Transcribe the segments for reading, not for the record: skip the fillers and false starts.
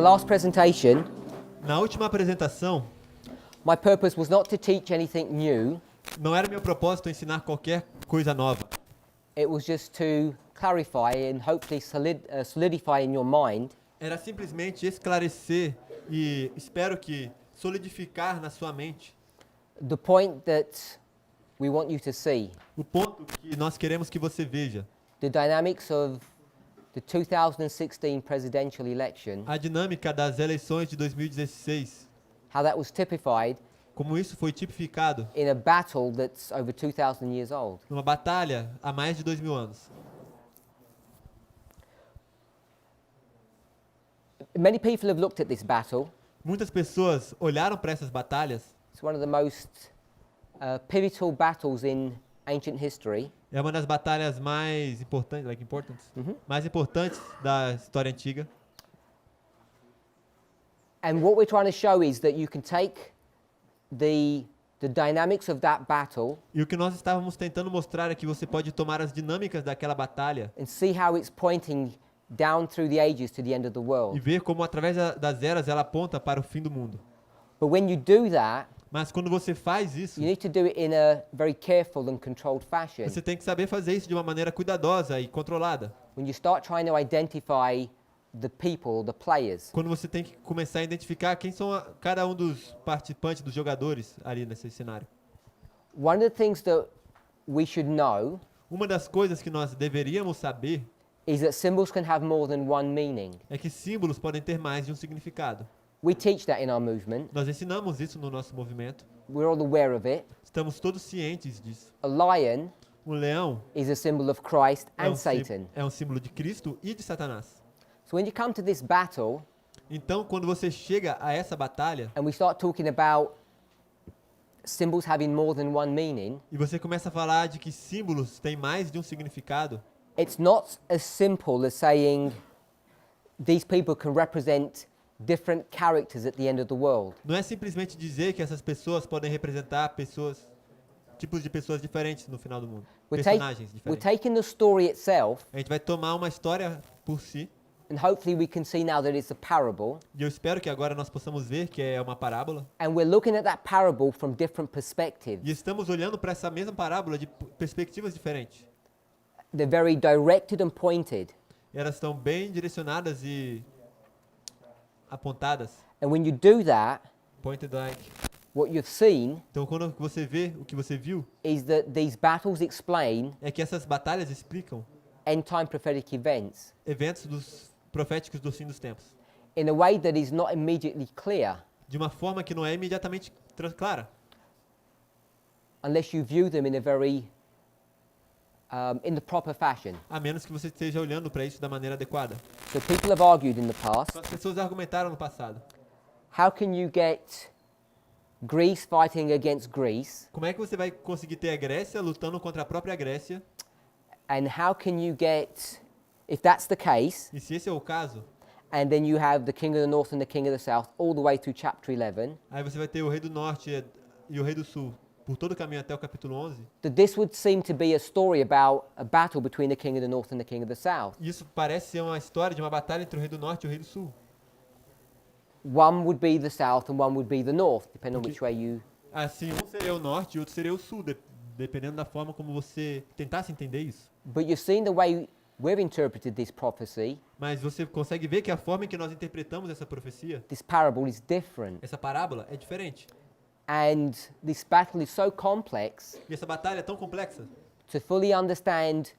our last presentation, Na última apresentação, my purpose was not to teach anything new. não era meu propósito ensinar qualquer coisa nova. It was just to clarify and hopefully solidify in your mind Era simplesmente esclarecer e espero que solidificar na sua mente the point that we want you to see. o ponto que nós queremos que você veja. The dynamics of the 2016 presidential election, A dinâmica das eleições de 2016, how that was typified como isso foi tipificado in a battle that's over 2,000 years old. numa batalha há mais de 2000 anos. Many people have looked at this battle. Muitas pessoas olharam para essas batalhas. It's one of the most pivotal battles in ancient history. É uma das batalhas mais importantes, mais importantes da história antiga. And what we're trying to show is that you can take the dynamics of that battle E o que nós estávamos tentando mostrar é que você pode tomar as dinâmicas daquela batalha and see how it's pointing down through the ages to the end of the e world. ver como através das eras ela aponta para o fim do mundo. But when you do that, Mas quando você faz isso, you need to do it in a very careful and controlled fashion. você tem que saber fazer isso de uma maneira cuidadosa e controlada. When you start trying to identify the people, the players, Quando você tem que começar a identificar quem são cada um dos participantes, dos jogadores ali nesse cenário. one of the things that we should know Uma das coisas que nós deveríamos saber is that symbols can have more than one meaning. é que símbolos podem ter mais de um significado. We teach that in our movement. Nós ensinamos isso no nosso movimento. We're all aware of it. Estamos todos cientes disso. A lion O leão is a symbol of Christ and sí- Satan. é um símbolo de Cristo e de Satanás. So when you come to this battle Então, quando você chega a essa batalha and we start talking about symbols having more than one meaning, e você começa a falar de que símbolos têm mais de um significado, it's not as simple as saying these people can represent different characters at the end of the world. não é simplesmente dizer que essas pessoas podem representar tipos de pessoas diferentes no final do mundo. Personagens We're diferentes. taking the story itself, A gente vai tomar uma história por si, and hopefully we can see now that it's a parable, e eu espero que agora nós possamos ver que é uma parábola, and we're looking at that parable from different perspectives. e estamos olhando para essa mesma parábola de perspectivas diferentes. They're very directed and pointed. E elas estão bem direcionadas e apontadas. And when you do that, Pointed like. what you've seen Então, quando você vê o que você viu, is that these battles explain é que essas batalhas explicam end-time prophetic events eventos proféticos do fim dos tempos, in a way that is not immediately clear de uma forma que não é imediatamente clara, unless you view them in a very in the proper fashion. a menos que você esteja olhando para isso da maneira adequada. So people have argued in the past, As pessoas argumentaram no passado. how can you get Greece fighting against Greece, Como é que você vai conseguir ter a Grécia lutando contra a própria Grécia? and how can you get, if that's the case, E se esse é o caso, and then you have the king of the north and the king of the south all the way through chapter 11, aí você vai ter o rei do norte e o rei do sul por todo o caminho até o capítulo 11. that this would seem to be a story about a battle between the king of the north and the king of the south. Isso parece ser uma história de uma batalha entre o rei do norte e o rei do sul. One would be the south and one would be the north, depending on Okay. which way you... Assim, um seria o norte e outro seria o sul, dependendo da forma como você tentasse entender isso. But you've seen the way we've interpreted this prophecy. Mas você consegue ver que a forma em que nós interpretamos essa profecia, This parable is different. essa parábola, é diferente. And this battle is so complex, E essa batalha é tão complexa, to fully understand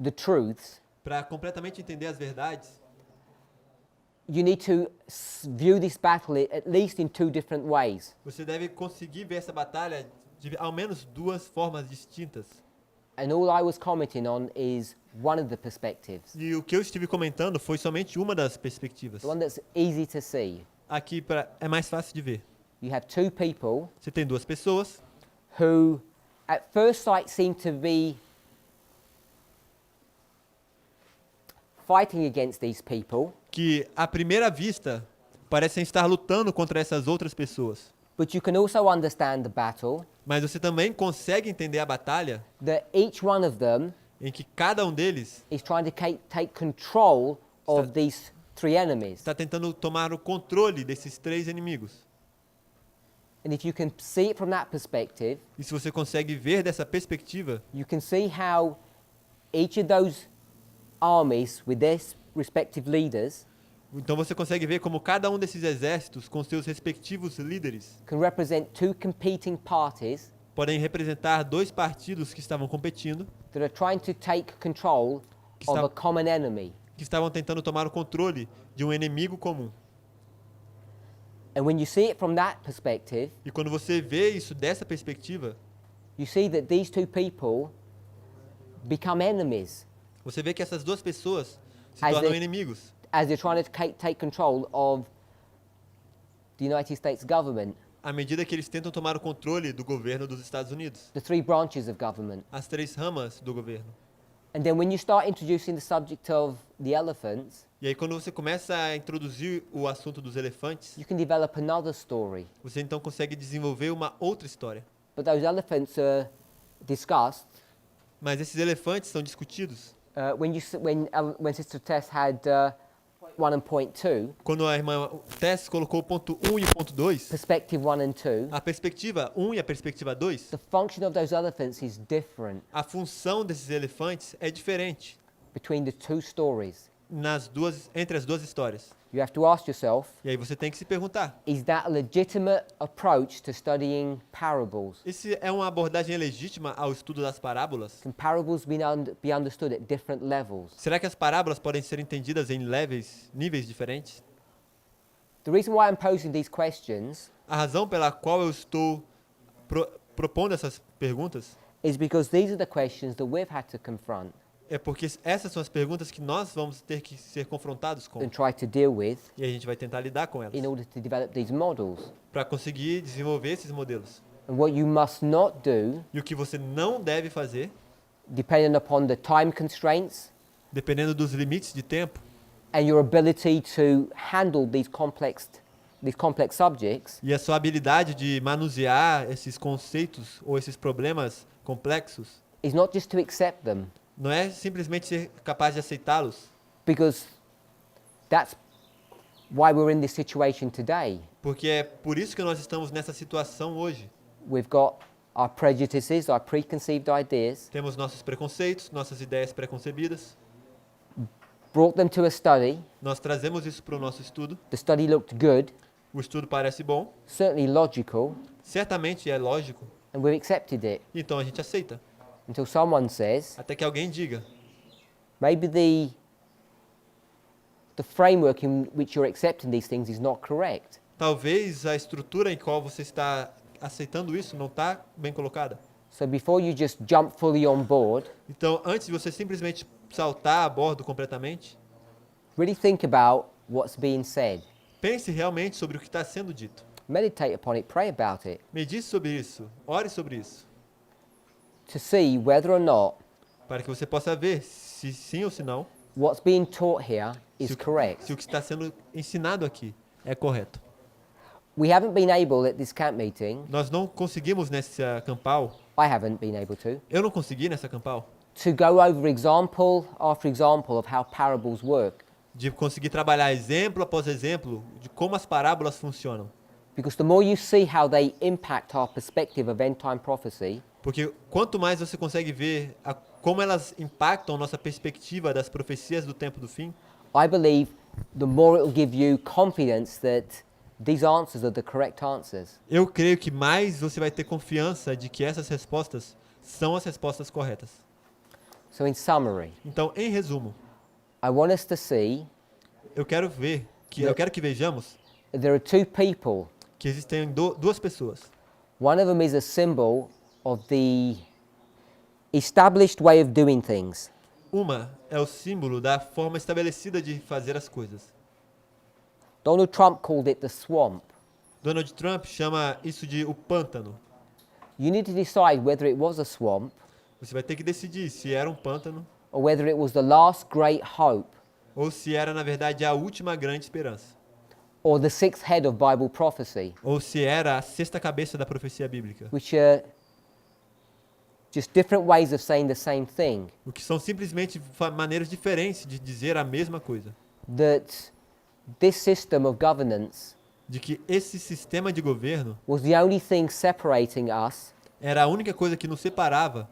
the truths, para completamente entender as verdades, you need to view this battle at least in two different ways. você deve conseguir ver essa batalha de ao menos duas formas distintas. And all I was commenting on is one of the perspectives, E o que eu estive comentando foi somente uma das perspectivas. the one that's easy to see. Aqui é mais fácil de ver. You have two people Você tem duas pessoas who at first sight seem to be fighting against these people, que, à primeira vista, parecem estar lutando contra essas outras pessoas. but you can also understand the battle, Mas você também consegue entender a batalha that each one of them em que cada um deles is trying to take control of these three enemies. Está tentando tomar o controle desses 3 inimigos. And if you can see it from that perspective, E se você consegue ver dessa perspectiva, you can see how each of those armies with their respective leaders então você consegue ver como cada um desses exércitos, com seus respectivos líderes, can represent two competing parties podem representar 2 partidos que estavam competindo, that are trying to take control Que of está- a common enemy. que estavam tentando tomar o controle de um inimigo comum. And when you see it from that perspective, E quando você vê isso dessa perspectiva, you see that these two people become enemies você vê que essas 2 pessoas se As tornam they- inimigos, as they're trying to take control of the United States government, à medida que eles tentam tomar o controle do governo dos Estados Unidos, the three branches of government. as 3 ramas do governo. And then when you start introducing the subject of the elephants, E aí quando você começa a introduzir o assunto dos elefantes, you can develop another story. você então consegue desenvolver uma outra história. But those elephants are discussed Mas esses elefantes são discutidos. when Sister Tess had point 1 and point 2, Quando a irmã Tess colocou o ponto 1 e o ponto 2, perspective 1 and 2, a perspectiva 1 e a perspectiva 2, the function of those elephants is different a função desses elefantes é diferente between the two stories. entre as 2 histórias. You have to ask yourself, E aí você tem que se perguntar, is that a legitimate approach to studying parables? esse é uma abordagem legítima ao estudo das parábolas? Can parables be understood at different levels? Será que as parábolas podem ser entendidas em níveis diferentes? The reason why I'm posing these questions A razão pela qual eu estou propondo essas perguntas is because these are the questions that we've had to confront é porque essas são as perguntas que nós vamos ter que ser confrontados com. and try to deal with E a gente vai tentar lidar com elas in order to develop these models. para conseguir desenvolver esses modelos. And what you must not do, E o que você não deve fazer, depending upon the time constraints dependendo dos limites de tempo and your ability to handle these complex subjects, e a sua habilidade de manusear esses conceitos ou esses problemas complexos, is not just to accept them, não é simplesmente ser capaz de aceitá-los, because that's why we're in this situation today. porque é por isso que nós estamos nessa situação hoje. We've got our prejudices, our preconceived ideas, Temos nossos preconceitos, nossas ideias preconcebidas, brought them to a study. nós trazemos isso para o nosso estudo, The study looked good, o estudo parece bom, certainly logical, certamente é lógico, and we've accepted it então a gente aceita. until someone says, Até que alguém diga, maybe the framework in which you're accepting these things is not correct. talvez a estrutura em qual você está aceitando isso não está bem colocada. So before you just jump fully on board, Então, antes de você simplesmente saltar a bordo completamente, really think about what's being said. pense realmente sobre o que está sendo dito. Meditate upon it, pray about it, Medite sobre isso, ore sobre isso, to see whether or not para que você possa ver se sim ou se não, what's being taught here is se correct. o que está sendo ensinado aqui é correto. We haven't been able at this camp meeting, Nós não conseguimos nessa campal, I haven't been able eu não consegui nessa campal, to go over example after example of how parables work. de conseguir trabalhar exemplo após exemplo de como as parábolas funcionam. Because the more you see how they impact our perspective of end time prophecy, Porque quanto mais você consegue ver como elas impactam nossa perspectiva das profecias do tempo do fim, I believe the more it will give you confidence that these answers are the correct answers. eu creio que mais você vai ter confiança de que essas respostas são as respostas corretas. So in summary, Então, em resumo, I want us to see eu quero que vejamos that there are two people. que existem 2 pessoas. One of them is a symbol of the established way of doing things. Uma é o símbolo da forma estabelecida de fazer as coisas. Donald Trump called it the swamp. Donald Trump chama isso de o pântano. You need to decide whether it was a swamp Você vai ter que decidir se era um pântano or whether it was the last great hope ou se era, na verdade, a última grande esperança. or the sixth head of Bible prophecy, Ou se era a 6ª cabeça da profecia bíblica. which are just different ways of saying the same thing. O que são simplesmente maneiras diferentes de dizer a mesma coisa. That this system of governance de que esse sistema de governo was the only thing separating us era a única coisa que nos separava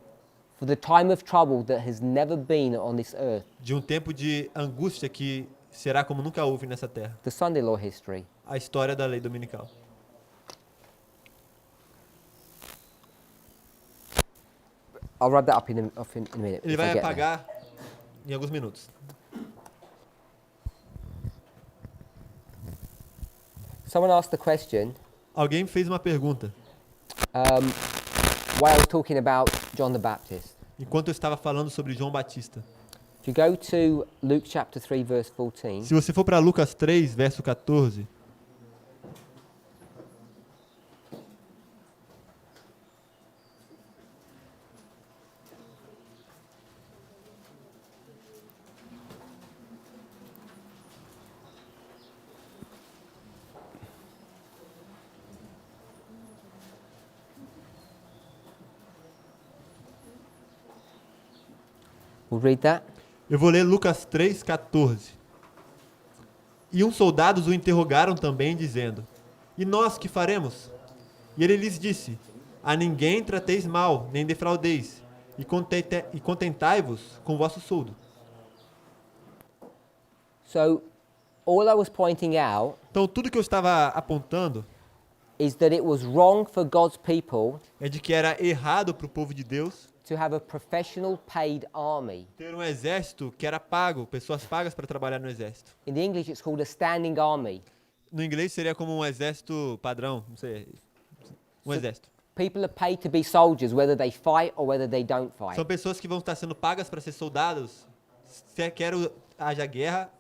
for the time of trouble that has never been on this earth. de um tempo de angústia que será como nunca houve nessa terra. The Sunday law history. A história da lei dominical. I'll wrap that up in a minute. Ele if I vai get there. apagar em alguns minutos. Someone asked the question Alguém fez uma pergunta while I was talking about John the Baptist. enquanto eu estava falando sobre João Batista. If you go to Luke chapter 3, verse 14, Se você for para Lucas 3, verso 14, we'll read that. eu vou ler Lucas 3, 14. E uns soldados o interrogaram também, dizendo: E nós que faremos? E ele lhes disse: A ninguém trateis mal, nem defraudeis, e contentai-vos com o vosso soldo. So, all I was pointing out Então, tudo que eu estava apontando is that it was wrong for God's people é de que era errado para o povo de Deus to have a professional paid army. ter um exército que era pago, pessoas pagas para trabalhar no exército. In the English, it's called a standing army. No inglês seria como um exército padrão, não sei, um exército. People are paid to be soldiers, whether they fight or whether they don't fight. São pessoas que vão estar sendo pagas para ser soldados, se quer haja guerra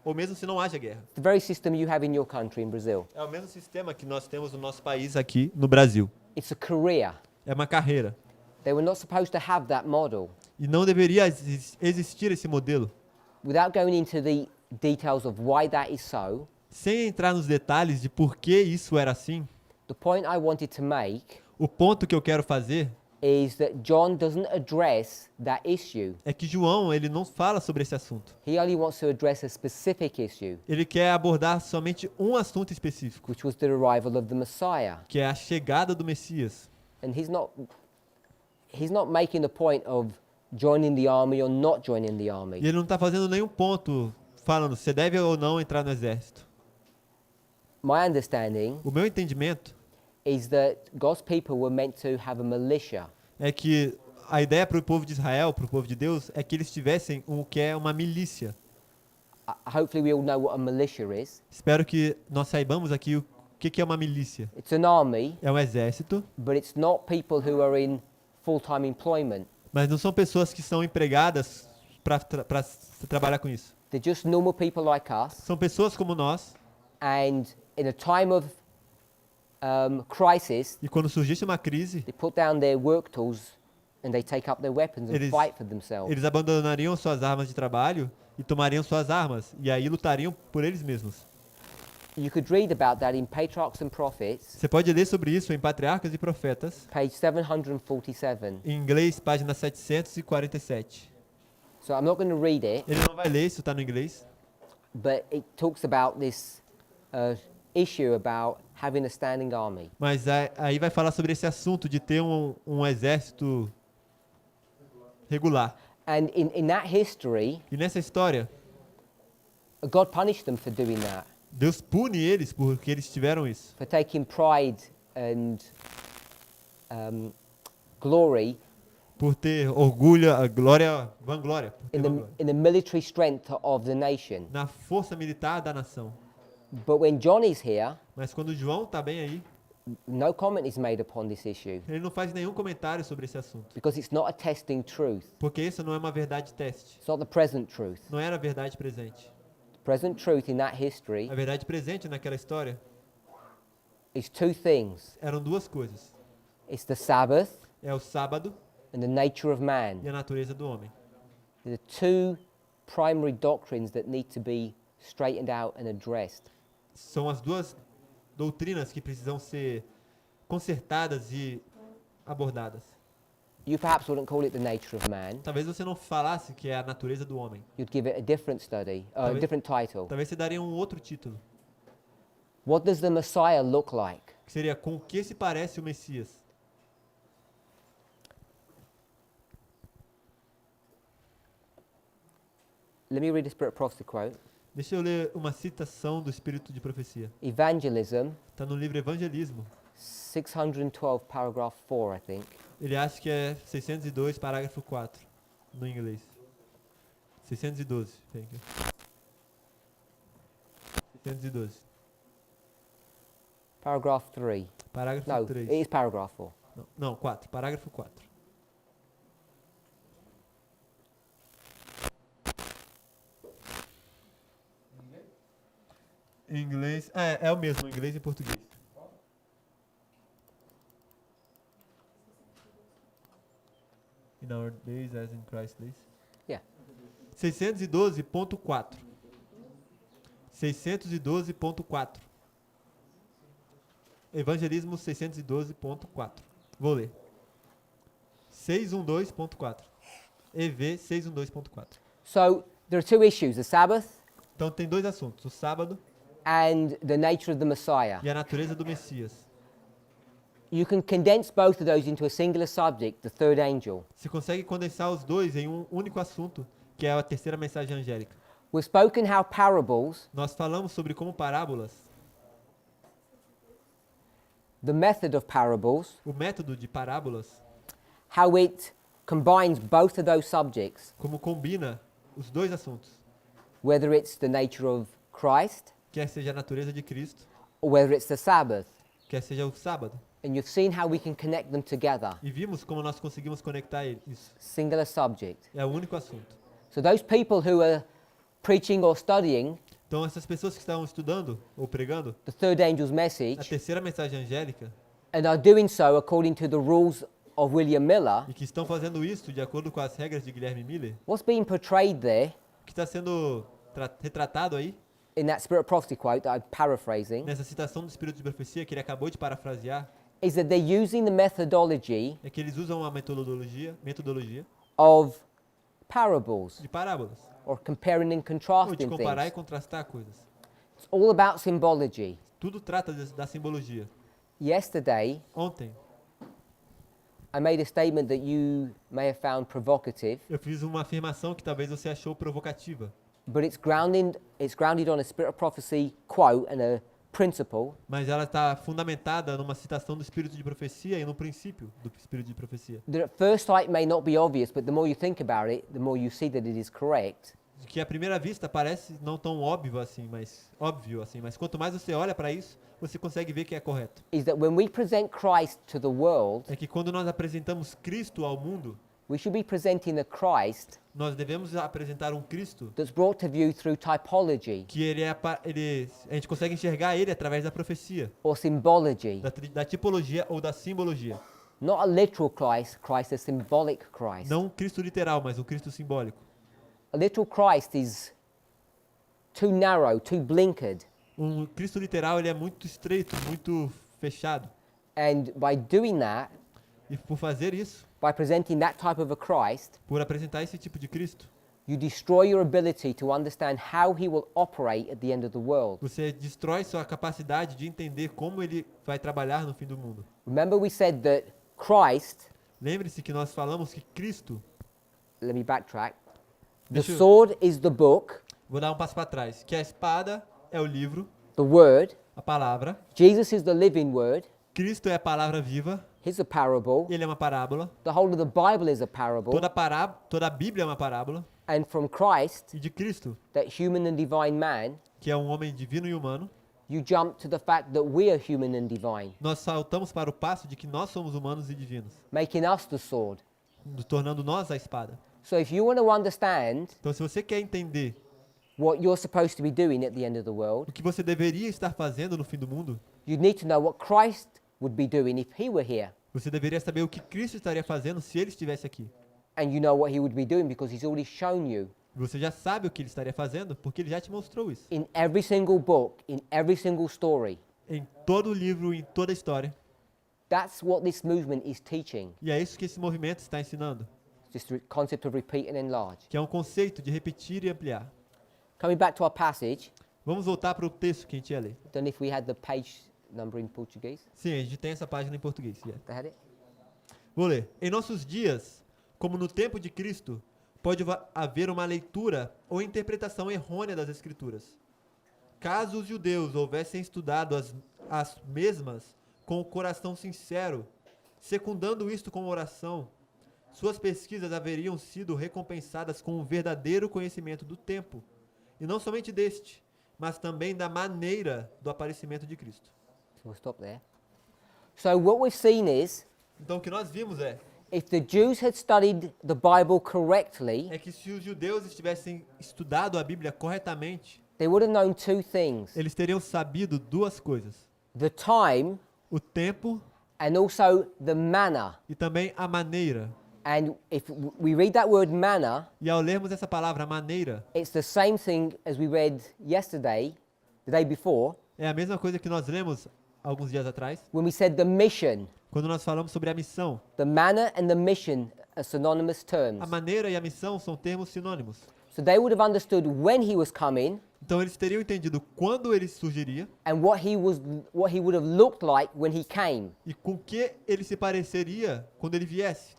ou mesmo se não haja guerra. It's the very system you have in your country, in Brazil. É o mesmo sistema que nós temos no nosso país aqui no Brasil. It's a career. É uma carreira. They were not supposed to have that model. E não deveria existir esse modelo. Without going into the details of why that is so, Sem entrar nos detalhes de por que isso era assim, the point I wanted to make o ponto que eu quero fazer is that John doesn't address that issue. é que João, ele não fala sobre esse assunto. He only wants to address a specific issue, Ele quer abordar somente um assunto específico, which was the arrival of the Messiah. que é a chegada do Messias. And he's not making the point of joining the army or not joining the army. E ele não está fazendo nenhum ponto falando se você deve ou não entrar no exército. My understanding O meu entendimento is that God's people were meant to have a militia. é que a ideia para o povo de Israel, para o povo de Deus, é que eles tivessem o que é uma milícia. Hopefully we all know what a militia is. Espero que nós saibamos aqui o que é uma milícia. It's an army, É um exército, but it's not people who are in full-time employment. mas não são pessoas que são empregadas para trabalhar com isso. They're just normal people like us, São pessoas como nós, and in a time of crisis, e quando surgisse uma crise, they put down their work tools and they take up their weapons and Eles- fight for themselves. eles abandonariam suas armas de trabalho e tomariam suas armas, e aí lutariam por eles mesmos. You could read about that in Patriarchs and Prophets, Você pode ler sobre isso em Patriarcas e Profetas, page 747. em inglês, página 747. So I'm not going to read it, Ele não vai ler, isso está no inglês, but it talks about this issue about having a standing army. mas aí vai falar sobre esse assunto de ter um exército regular. And in that history, E nessa história, God punished them for doing that, Deus pune eles porque eles tiveram isso. for taking pride and glory Por ter orgulho, a glória, vanglória, por ter vanglória. in the military strength of the nation. Na força militar da nação. But when John is here, Mas quando João está bem aí, no comment is made upon this issue ele não faz nenhum comentário sobre esse assunto. because it's not a testing truth. Porque isso não é uma verdade teste. It's not the present truth. Não era a verdade presente. The present truth in that history A verdade presente naquela história is two things. eram duas coisas. It's the Sabbath É o sábado and the nature of man. e a natureza do homem. The two primary doctrines that need to be straightened out and addressed. São as duas doutrinas que precisam ser consertadas e abordadas. You perhaps wouldn't call it the nature of man. Talvez você não falasse que é a natureza do homem. You'd give it a different study, a Talvez- different title. Talvez você daria um outro título, What does the Messiah look like? que seria com o que se parece o Messias. Let me read the Spirit of Prophecy quote. Deixa eu ler uma citação do Espírito de Profecia. Evangelism, Está no livro Evangelismo. 612, paragraph 4, I think. Ele acha que é 602, parágrafo 4, no inglês. 612, thank you. 612. Paragraph 3. Parágrafo No, 3. it is paragraph 4. Não, 4. Parágrafo 4. Em inglês. É o mesmo, em inglês e em português. In our days as in Christ days. Yeah. 612.4. 612.4. Evangelismo 612.4. Vou ler. 612.4. EV 612.4. So there are two issues, the Sabbath Então tem dois assuntos, o sábado and the nature of the Messiah. e a natureza do Messias. You can condense both of those into a singular subject, the third angel. Se consegue condensar os dois em um único assunto, que é a terceira mensagem angélica. We've spoken how parables, Nós falamos sobre como parábolas, the method of parables, o método de parábolas, how it combines both of those subjects, como combina os dois assuntos, whether it's the nature of Christ quer seja a natureza de Cristo, or whether it's the Sabbath. quer seja o sábado. And you've seen how we can connect them together. E vimos como nós conseguimos conectar isso. Singular subject. É o único assunto. So those people who are preaching or studying Então essas pessoas que estão estudando ou pregando the third angel's a message terceira mensagem angélica and are doing so according to the rules of William Miller, e que estão fazendo isso de acordo com as regras de Guilherme Miller, what's being portrayed there o que está sendo retratado aí, in that Spirit of Prophecy quote that I'm paraphrasing, nessa citação do Espírito de Profecia que ele acabou de parafrasear, is that they're using the methodology é que eles usam uma metodologia of parables de parábolas, or comparing and ou de contrasting comparar e things. contrastar coisas. It's all about symbology. Tudo trata da simbologia. Yesterday, Ontem, I made a statement that you may have found provocative, eu fiz uma afirmação que talvez você achou provocativa, but it's grounded on a Spirit of Prophecy quote and a principle mas ela está fundamentada numa citação do Espírito de Profecia e no princípio do Espírito de Profecia. that at first sight may not be obvious, but the more you think about it, the more you see that it is correct. Que à primeira vista parece não tão óbvio assim, mas quanto mais você olha para isso, você consegue ver que é correto. Is that when we present Christ to the world, É que quando nós apresentamos Cristo ao mundo, we should be presenting a Christ nós devemos apresentar um Cristo that's brought to view through typology que a gente consegue enxergar ele através da profecia, or symbology. da tipologia ou da simbologia. Not a literal Christ, Christ a symbolic Christ. Não um Cristo literal, mas um Cristo simbólico. A literal Christ is too narrow, too blinkered. Um Cristo literal ele é muito estreito, muito fechado. And by doing that, E por fazer isso, by presenting that type of a Christ, por apresentar esse tipo de Cristo, you destroy your ability to understand how he will operate at the end of the world. você destrói sua capacidade de entender como ele vai trabalhar no fim do mundo. Remember we said that Christ, Lembre-se que nós falamos que Cristo, let me backtrack, the Deixa eu- sword is the book, vou dar um passo para trás, que a espada é o livro, the word, a palavra, Jesus is the living word, Cristo é a palavra viva, he's a parable, ele é uma parábola, the whole of the Bible is a parable, toda a Bíblia é uma parábola, and from Christ, e de Cristo, that human and divine man, que é um homem divino e humano, you jump to the fact that we are human and divine, nós saltamos para o passo de que nós somos humanos e divinos, making us the sword. tornando nós a espada. So if you want to understand Então, se você quer entender what you're supposed to be doing at the end of the world, o que você deveria estar fazendo no fim do mundo, you need to know what Christ would be doing if he were here. você deveria saber o que Cristo estaria fazendo se ele estivesse aqui. And you know what he would be doing because he's already shown you Você já sabe o que ele estaria fazendo porque ele já te mostrou isso. in every single book, in every single story. Em todo o livro, em toda a história, That's what this movement is teaching. E é isso que esse movimento está ensinando, Just the concept of repeat and enlarge. que é um conceito de repetir e ampliar. Coming back to our passage, Vamos voltar para o texto que a gente ia ler. don't know if we had the page number in Portuguese. Sim, a gente tem essa página em português. Yeah. They had it? Vou ler. Em nossos dias, como no tempo de Cristo, pode haver uma leitura ou interpretação errônea das Escrituras. Caso os judeus houvessem estudado as mesmas com o coração sincero, secundando isto com oração, suas pesquisas haveriam sido recompensadas com um verdadeiro conhecimento do tempo, e não somente deste, mas também da maneira do aparecimento de Cristo. So we'll stop there. So what we've seen is, Então o que nós vimos if the Jews had studied the Bible correctly, é que se os judeus tivessem estudado a Bíblia corretamente, they would have known two things: eles teriam sabido duas coisas: the time o tempo and also the manner. e também a maneira. And if we read that word manner, E ao lermos essa palavra, maneira, it's the same thing as we read yesterday, the day before, é a mesma coisa que nós lemos alguns dias atrás, when we said the mission. quando nós falamos sobre a missão. The manner and the mission are synonymous terms. A maneira e a missão são termos sinônimos. So they would have understood when he was coming Então eles teriam entendido quando ele surgiria and what he would have looked like when he came. e com que ele se pareceria quando ele viesse.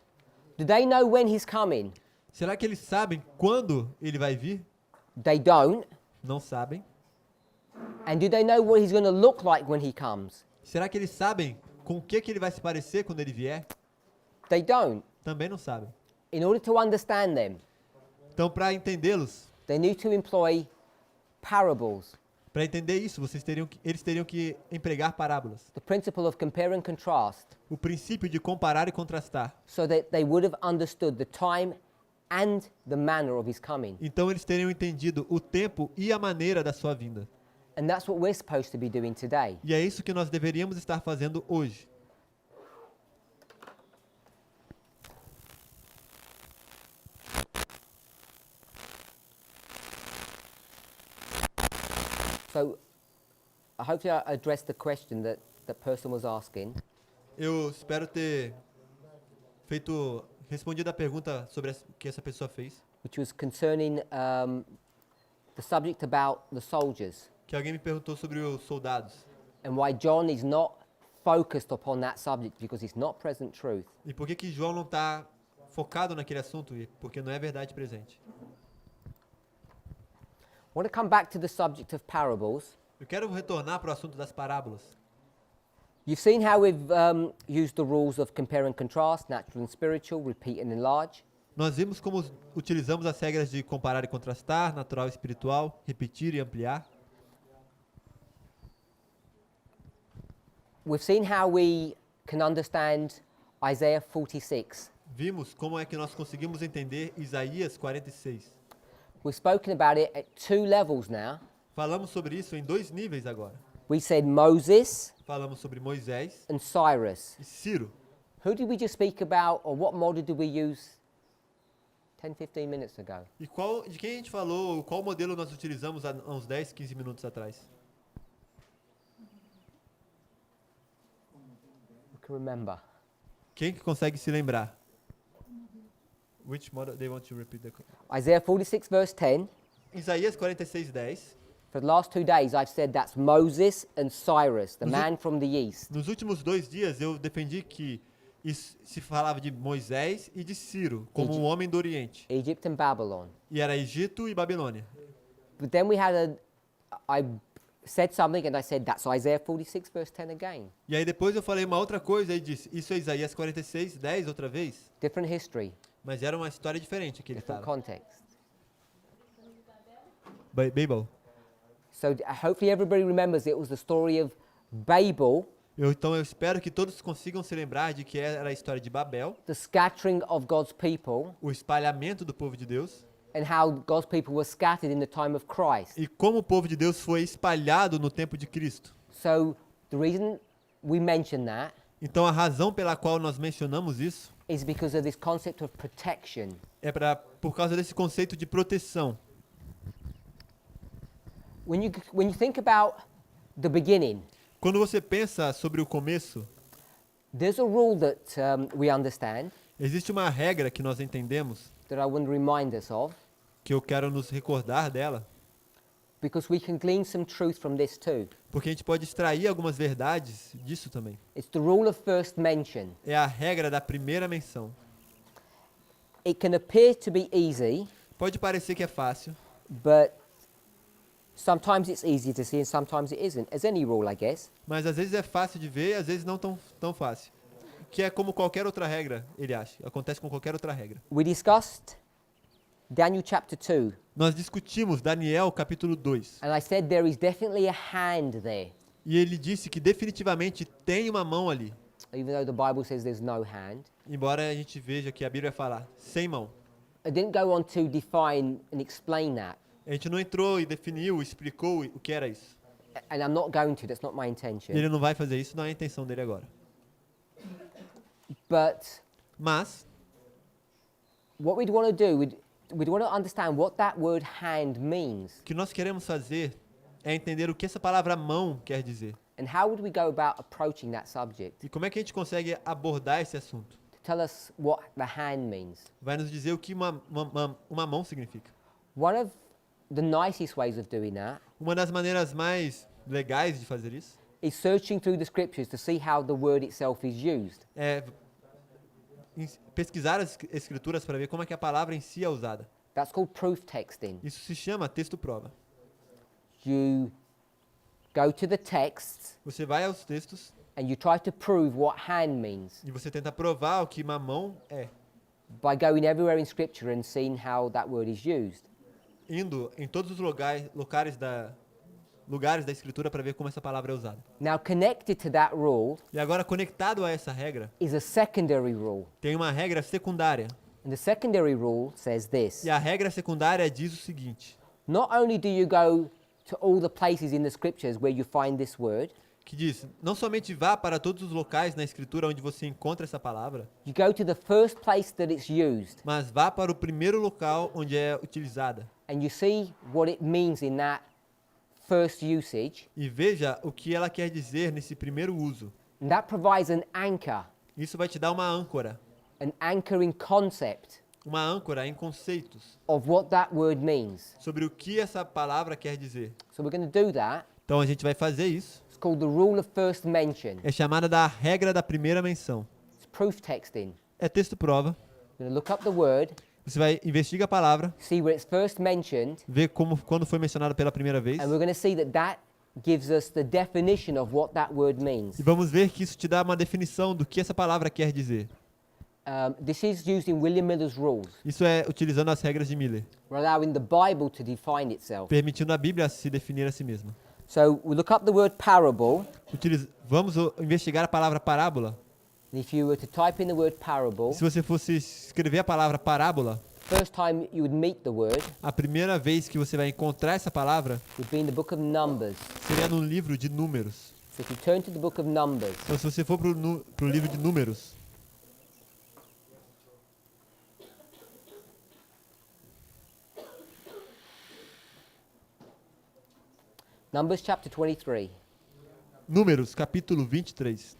Do they know when he's coming? Será que eles sabem quando ele vai vir? They don't. Não sabem. And do they know what he's going to look like when he comes? Será que eles sabem com que ele vai se parecer quando ele vier? They don't. Também não sabem. In order to understand them, Então, para entendê-los, they need to employ parables, para entender isso, eles teriam que empregar parábolas. the principle of compare and contrast, O princípio de comparar e contrastar. so that they would have understood the time and the manner of his coming. Então eles teriam entendido o tempo e a maneira da sua vinda. And that's what we're supposed to be doing today. E é isso que nós deveríamos estar fazendo hoje. So, hopefully I addressed the question that the person was asking. Eu espero ter respondido a pergunta sobre que essa pessoa fez. Which was concerning the subject about the soldiers Que alguém me perguntou sobre os soldados. and why John is not focused upon that subject because it's not present truth. E por que João não está focado naquele assunto? Porque não é verdade presente. I want to come back to the subject of parables. Eu quero retornar para o assunto das parábolas. You've seen how we've used the rules of compare and contrast, natural and spiritual, repeat and enlarge. Nós vimos como utilizamos as regras de comparar e contrastar, natural e espiritual, repetir e ampliar. We've seen how we can understand Isaiah 46. Vimos como é que nós conseguimos entender Isaías 46. We've spoken about it at two levels now. Falamos sobre isso em dois níveis agora. We said Moses Falamos sobre Moisés and Cyrus. e Ciro. Who did we just speak about, or what model did we use 10, 15 minutes ago? E de quem a gente falou, qual modelo nós utilizamos há uns 10, 15 minutos atrás? Who can remember? Quem que consegue se lembrar? Which model they want to repeat the Isaiah 46 verse 10. Isaías 46:10. For the last 2 days I've said that's Moses and Cyrus, the Nos man from the east. Nos últimos 2 dias eu defendi que isso se falava de Moisés e de Ciro, como um homem do Oriente. Egypt and Babylon. E era Egito e Babilônia. But then we had I said something and I said that's Isaiah 46 verse 10 again. E aí depois eu falei uma outra coisa e disse, isso é Isaías 46:10 outra vez. Different history, Mas era uma história diferente que ele different estava. context. Babel. So hopefully everybody remembers it was the story of Babel, Então eu espero que todos consigam se lembrar de que era a história de Babel, the scattering of God's people, o espalhamento do povo de Deus, and how God's people were scattered in the time of Christ. e como o povo de Deus foi espalhado no tempo de Cristo. So the reason we mention that Então a razão pela qual nós mencionamos isso is because of this concept of protection. é por causa desse conceito de proteção. When you think about the beginning, Quando você pensa sobre o começo, There's a rule that we understand Existe uma regra que nós entendemos, that I want to remind us of, que eu quero nos recordar dela, because we can glean some truth from this too. porque a gente pode extrair algumas verdades disso também. It's the rule of first mention. É a regra da primeira menção. It can appear to be easy, Pode parecer que é fácil, but sometimes it's easy to see and sometimes it isn't, as any rule, I guess. mas às vezes é fácil de ver, às vezes não tão fácil. Que é como qualquer outra regra, ele acha. Acontece com qualquer outra regra. We discussed Daniel chapter 2, Nós discutimos Daniel capítulo 2. and I said there is definitely a hand there, E ele disse que definitivamente tem uma mão ali. even though the Bible says there's no hand. Embora a gente veja que a Bíblia fala sem mão. I didn't go on to define and explain that, A gente não entrou e definiu, explicou o que era isso. and I'm not going to, that's not my intention. Ele não vai fazer isso, não é a intenção dele agora. But Mas, what we'd want to do, we'd want to understand what that word hand means, o que nós queremos fazer é entender o que essa palavra mão quer dizer. and how would we go about approaching that subject E como é que a gente consegue abordar esse assunto. to tell us what the hand means. Vai nos dizer o que uma mão significa. One of the nicest ways of doing that Uma das maneiras mais legais de fazer isso is searching through the scriptures to see how the word itself is used. é pesquisar as escrituras para ver como é que a palavra em si é usada. That's called proof texting. Isso se chama texto-prova. You go to the text Você vai aos textos and you try to prove what hand means e você tenta provar o que uma mão é, by going everywhere in scripture and seeing how that word is used. indo em todos os lugares da escritura para ver como essa palavra é usada. Now, connected to that rule E agora, conectado a essa regra, is a secondary rule. tem uma regra secundária. And the secondary rule says this: E a regra secundária diz o seguinte, not only do you go to all the places in the scriptures where you find this word, que diz, não somente vá para todos os locais na escritura onde você encontra essa palavra, you go to the first place that it's used mas vá para o primeiro local onde é utilizada. and you see what it means in that first usage. E veja o que ela quer dizer nesse primeiro uso. And that provides an anchor, Isso vai te dar uma âncora in concept em conceitos, of what that word means. sobre o que essa palavra quer dizer. So we're going to do that. Então a gente vai fazer isso. It's called the rule of first mention. É chamada da regra da primeira menção. It's proof texting. É texto-prova. We're going to look up the word, Você vai investigar a palavra, see where it's first mentioned, ver quando foi mencionada pela primeira vez. and we're going to see that gives us the definition of what that word means. E vamos ver que isso te dá uma definição do que essa palavra quer dizer. This is used in William Miller's rules. Isso é utilizando as regras de Miller, We're allowing the Bible to define itself. permitindo a Bíblia se definir a si mesma. So we look up the word parable, Vamos investigar a palavra parábola. and if you were to type in the word parable, Se você fosse escrever a palavra parábola, first time you would meet the word a primeira vez que você vai encontrar essa palavra would be in the book of Numbers. seria no livro de Números. So if you turn to the book of Numbers, Então, se você for para o livro de Números, Numbers chapter 23. Números, capítulo 23.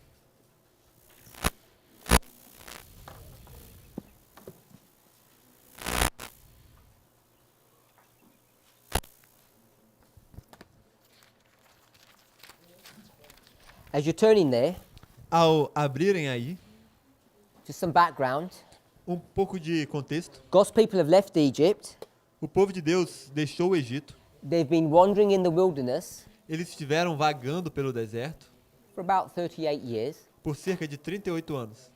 As you're turning there, Ao abrirem aí, just some background. um pouco de contexto. God's people have left Egypt. O povo de Deus deixou o Egito. They've been wandering in the wilderness Eles estiveram vagando pelo deserto for about 38 years. por cerca de 38 anos.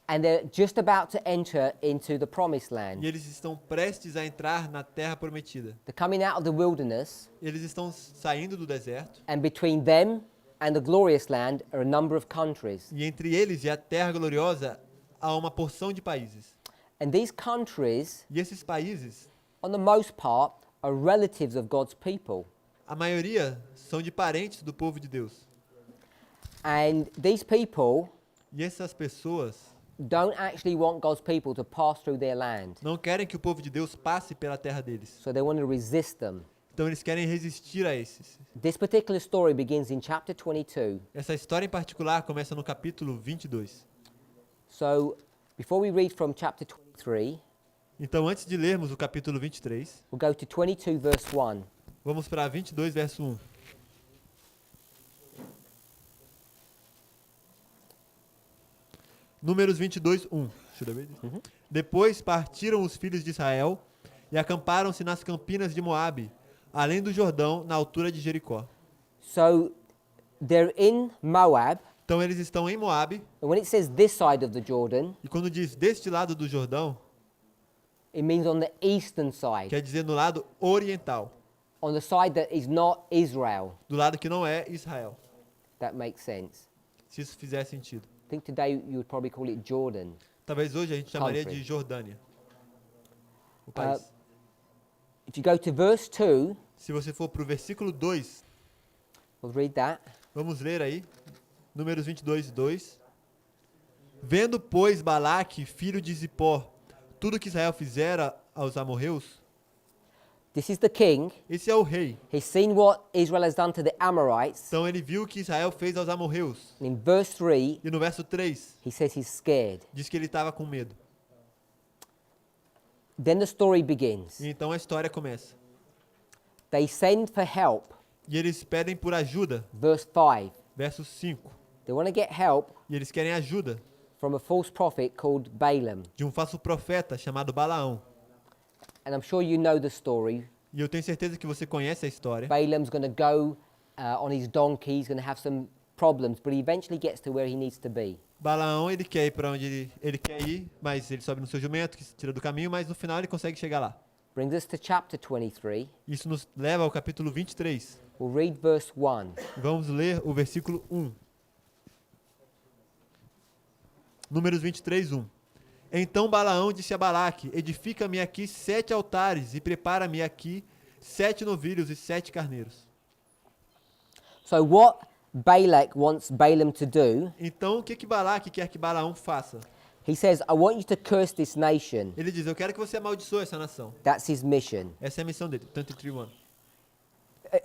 And they're just about to enter into the promised E land. eles estão prestes a entrar na terra prometida. They're coming out of the wilderness, Eles estão saindo do deserto. and between them and the glorious land are a number of countries. E entre eles e a terra gloriosa há uma porção de países. And these countries, E esses países, on the most part, are relatives of God's people. a maioria são de parentes do povo de Deus. And these people E essas pessoas don't actually want God's people to pass through their land. não querem que o povo de Deus passe pela terra deles. So they want to resist them. Então eles querem resistir a esses. This particular story begins in chapter 22. Essa história em particular começa no capítulo 22. So, before we read from chapter 23, Então, antes de lermos o capítulo 23, we'll go to 22 verse 1. vamos para 22, verso 1. Números 22, 1. Depois partiram os filhos de Israel e acamparam-se nas campinas de Moabe, além do Jordão, na altura de Jericó. So, they're in Moab, Então eles estão em Moabe, and when it says this side of the Jordan, e quando diz deste lado do Jordão, it means on the eastern side, quer dizer no lado oriental, on the side that is not Israel. do lado que não é Israel, That makes sense. se isso fizer sentido. I think today you would probably call it Jordan. Talvez hoje a gente chamaria Country. de Jordânia, o país. If you go to verse 2, Se você for para o versículo 2, we'll read that. vamos ler aí, Números 22, 2. Vendo, pois, Balaque, filho de Zippor, tudo que Israel fizera aos amorreus, This is the king. esse é o rei. He's seen what Israel has done to the Amorites. Então ele viu o que Israel fez aos amorreus. And in verse 3, E no verso 3, he says he's scared. diz que ele estava com medo. Then the story begins. E então a história começa. They send for help. E eles pedem por ajuda, Verse 5. verso 5. They want to get help E eles querem ajuda from a false prophet called Balaam. de um falso profeta chamado Balaão. And I'm sure you know the story. E eu tenho certeza que você conhece a história. Balaam's going to go on his donkey. He's going to have some problems, but he eventually gets to where he needs to be. Balaão, ele quer ir para onde ele quer ir, mas ele sobe no seu jumento, que se tira do caminho, mas no final ele consegue chegar lá. Brings us to chapter 23. Isso nos leva ao capítulo 23. We'll read verse 1. Vamos ler o versículo 1. Números 23, 1. Então Balaão disse a Balaque: edifica-me aqui 7 altares e prepara-me aqui 7 novilhos e 7 carneiros. So what Balak wants Balaam to do, Então o que Balaque quer que Balaão faça? he says, I want you to curse this nation. Ele diz: eu quero que você amaldiçoe essa nação. That's his mission. Essa é a missão dele. 23:1.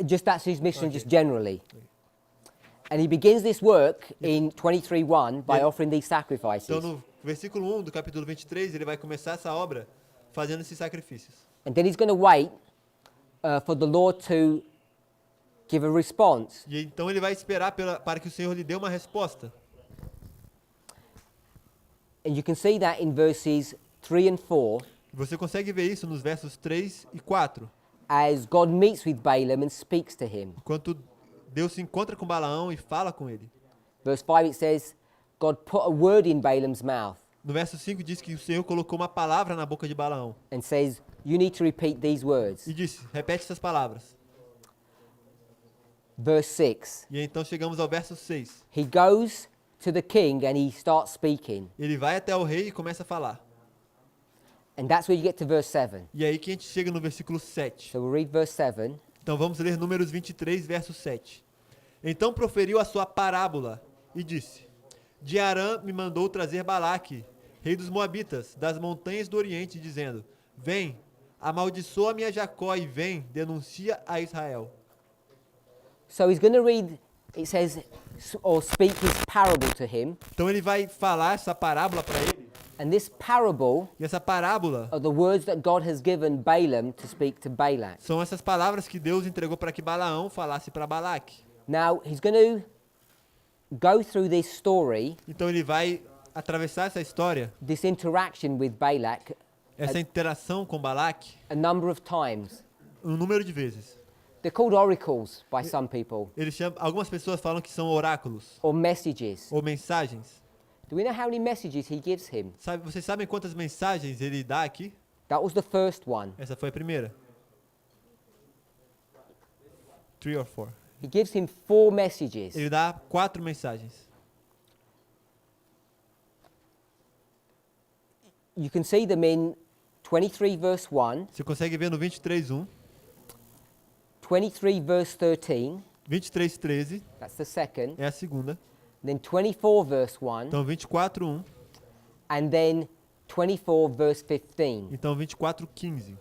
Just that's his mission, Okay. just generally. And he begins this work in 23:1 by Yeah. offering these sacrifices. Então no versículo 1 do capítulo 23, ele vai começar essa obra fazendo esses sacrifícios. And then he's going to wait for the Lord to give a response. E então ele vai esperar para que o Senhor lhe dê uma resposta. And you can see that in verses 3 and 4 Você consegue ver isso nos versos 3 e 4. as God meets with Balaam and speaks to him. Enquanto Deus se encontra com Balaão e fala com ele. Verse 5 it says, God put a word in Balaam's mouth No verso 5 diz que o Senhor colocou uma palavra na boca de Balaão. and says, you need to repeat these words. E disse: repete essas palavras. Verse 6, E então chegamos ao verso 6. he goes to the king and he starts speaking. Ele vai até o rei e começa a falar. And that's where you get to verse 7. E aí que a gente chega no versículo 7. So we'll read verse 7. Então vamos ler Números 23, verso 7. Então proferiu a sua parábola e disse: de Arã me mandou trazer Balaque, rei dos Moabitas, das montanhas do Oriente, dizendo: vem, amaldiçoa-me a Jacó e vem, denuncia a Israel. So he's going to read, it says, or speak his parable to him. Então ele vai falar essa parábola para ele. And this parable E essa parábola are the words that God has given Balaam to speak to Balak. são essas palavras que Deus entregou para que Balaão falasse para Balaque. Now, he's going to go through this story, Então ele vai atravessar essa história, this interaction with Balak, essa interação com Balaque, a number of times. um número de vezes. They're called oracles by some people, Algumas pessoas falam que são oráculos or messages. ou mensagens. Do we know how many messages he gives him? Vocês sabem quantas mensagens ele dá aqui? That was the first one. Essa foi a primeira. 3 or 4. He gives him 4 messages. Ele dá 4 mensagens. You can see them in 23 verse 1, Você consegue ver no 23:1, 23 verse 13, 23:13 that's the second, é a segunda. then 24 verse 1, Então 24:1, and then 24 verse 15. então 24:15.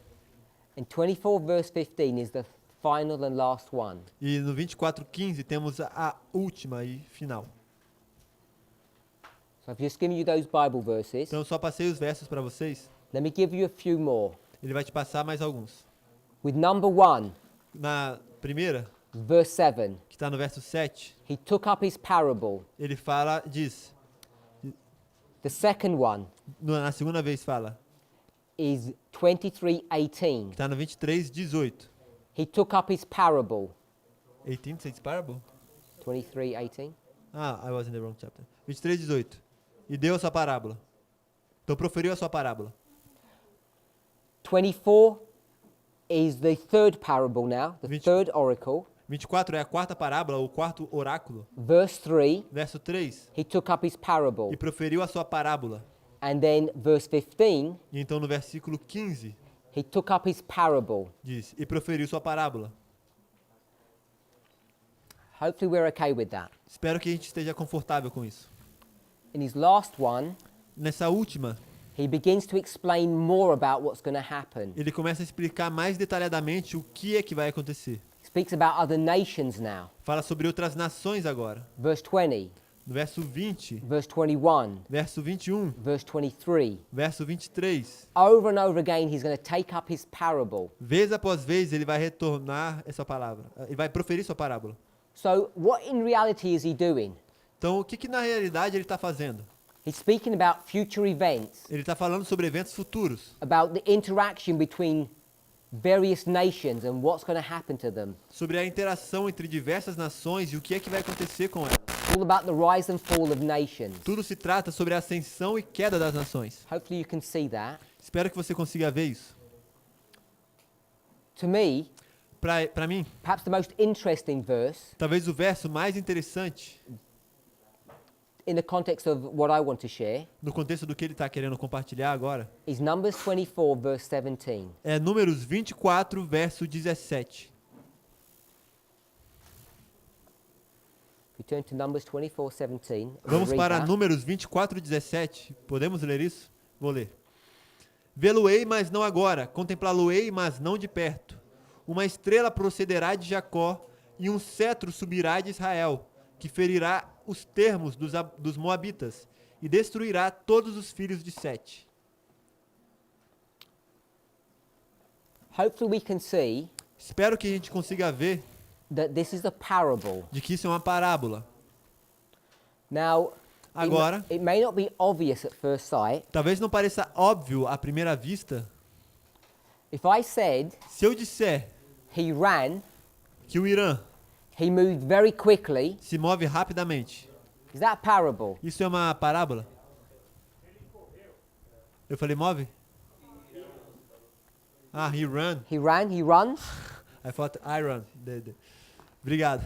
And 24 verse 15 is the final and last one. E no 24:15 temos a última e final. So I've just given you those Bible verses. Então eu só passei os versos para vocês. Let me give you a few more. Ele vai te passar mais alguns. With number 1, Na primeira, verse 7, que está no verso 7, he took up his parable. ele diz, The second one na segunda vez fala, is 23:18. que está no 23:18. He took up his parable. 18 says parable? 23:18. I was in the wrong chapter. 23:18. E deu a sua parábola. Então proferiu a sua parábola. 24 is the third parable now, the 20. third oracle. 24 é a quarta parábola, o quarto oráculo. Verse 3, Verso 3. he took up his parable. E proferiu a sua parábola. And then verse 15, E então no versículo 15 he took up his parable. diz, e proferiu sua parábola. Hopefully we're okay with that. Espero que a gente esteja confortável com isso. In his last one, Nessa última, he begins to explain more about what's going to happen. ele começa a explicar mais detalhadamente o que é que vai acontecer. He speaks about other nations now. Fala sobre outras nações agora. Verse 20, No verso 20, verse 21, verso 21, verse 23. verso 23. Over and over again, he's going to take up his parable. Vez após vez ele vai retornar essa palavra. Ele vai proferir sua parábola. So, what in reality is he doing? Então, o que na realidade ele está fazendo? He's speaking about future events, Ele está falando sobre eventos futuros, about the interaction between various nations and what's going to happen to them. sobre a interação entre diversas nações e o que é que vai acontecer com elas. All about the rise and fall of nations. Tudo se trata sobre a ascensão e queda das nações. Hopefully you can see that. Espero que você consiga ver isso. To me, Para mim, perhaps the most interesting verse talvez o verso mais interessante, in the context of what I want to share, no contexto do que ele está querendo compartilhar agora, is Numbers 24, verse 17. é Números 24, verso 17. If we turn to Numbers 24, 17, and Vamos read para that. Números 24, 17. Podemos ler isso? Vou ler. Vê-lo-ei, mas não agora. Contemplá-lo-ei, mas não de perto. Uma estrela procederá de Jacó, e um cetro subirá de Israel, que ferirá os termos dos moabitas, e destruirá todos os filhos de Sete. Hopefully we can see Espero que a gente consiga ver that this is a parable. de que isso é uma parábola. Now, Agora, it may not be obvious at first sight. talvez não pareça óbvio à primeira vista, If I said se eu disser he ran, que o Irã he moved very quickly, se move rapidamente. is that a parable? Isso é uma parábola? Eu falei move? He ran. He ran, he runs. I thought I run. Obrigado.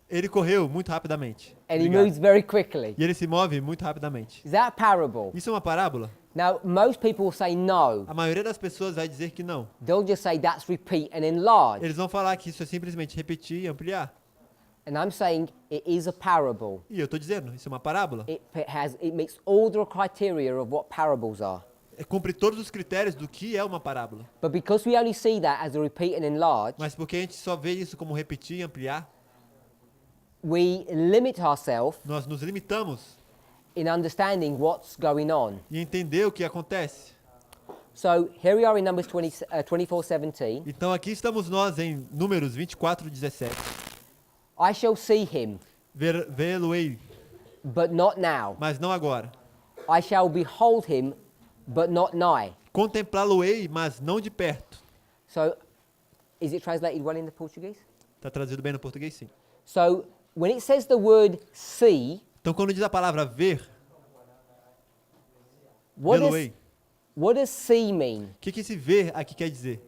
Ele correu muito rapidamente. And he Obrigado. moves very quickly. E ele se move muito rapidamente. Is that a parable? Isso é uma parábola? Now, most people will say no. A maioria das pessoas vai dizer que não. They'll just say that's repeat and enlarge. Eles vão falar que isso é simplesmente repetir e ampliar. And I'm saying it is a parable. E eu estou dizendo, isso é uma parábola. It meets all the criteria of what parables are. Cumpre todos os critérios do que é uma parábola. But because we only see that as a repeat and enlarge, Mas porque a gente só vê isso como repetir e ampliar, we limit ourselves nós nos limitamos in understanding what's going on. em entender o que acontece. So here we are in Numbers 24:17. Então aqui estamos nós em Números 24:17. I shall see him, Vê-lo-ei, but not now. mas não agora. I shall behold him, but not nigh. Contemplá-lo-ei, mas não de perto. So, is it translated well in the Portuguese? Está traduzido bem no português, sim. So, when it says the word see, Então quando diz a palavra ver, what vê-lo-ei, does see mean? o que esse ver aqui quer dizer?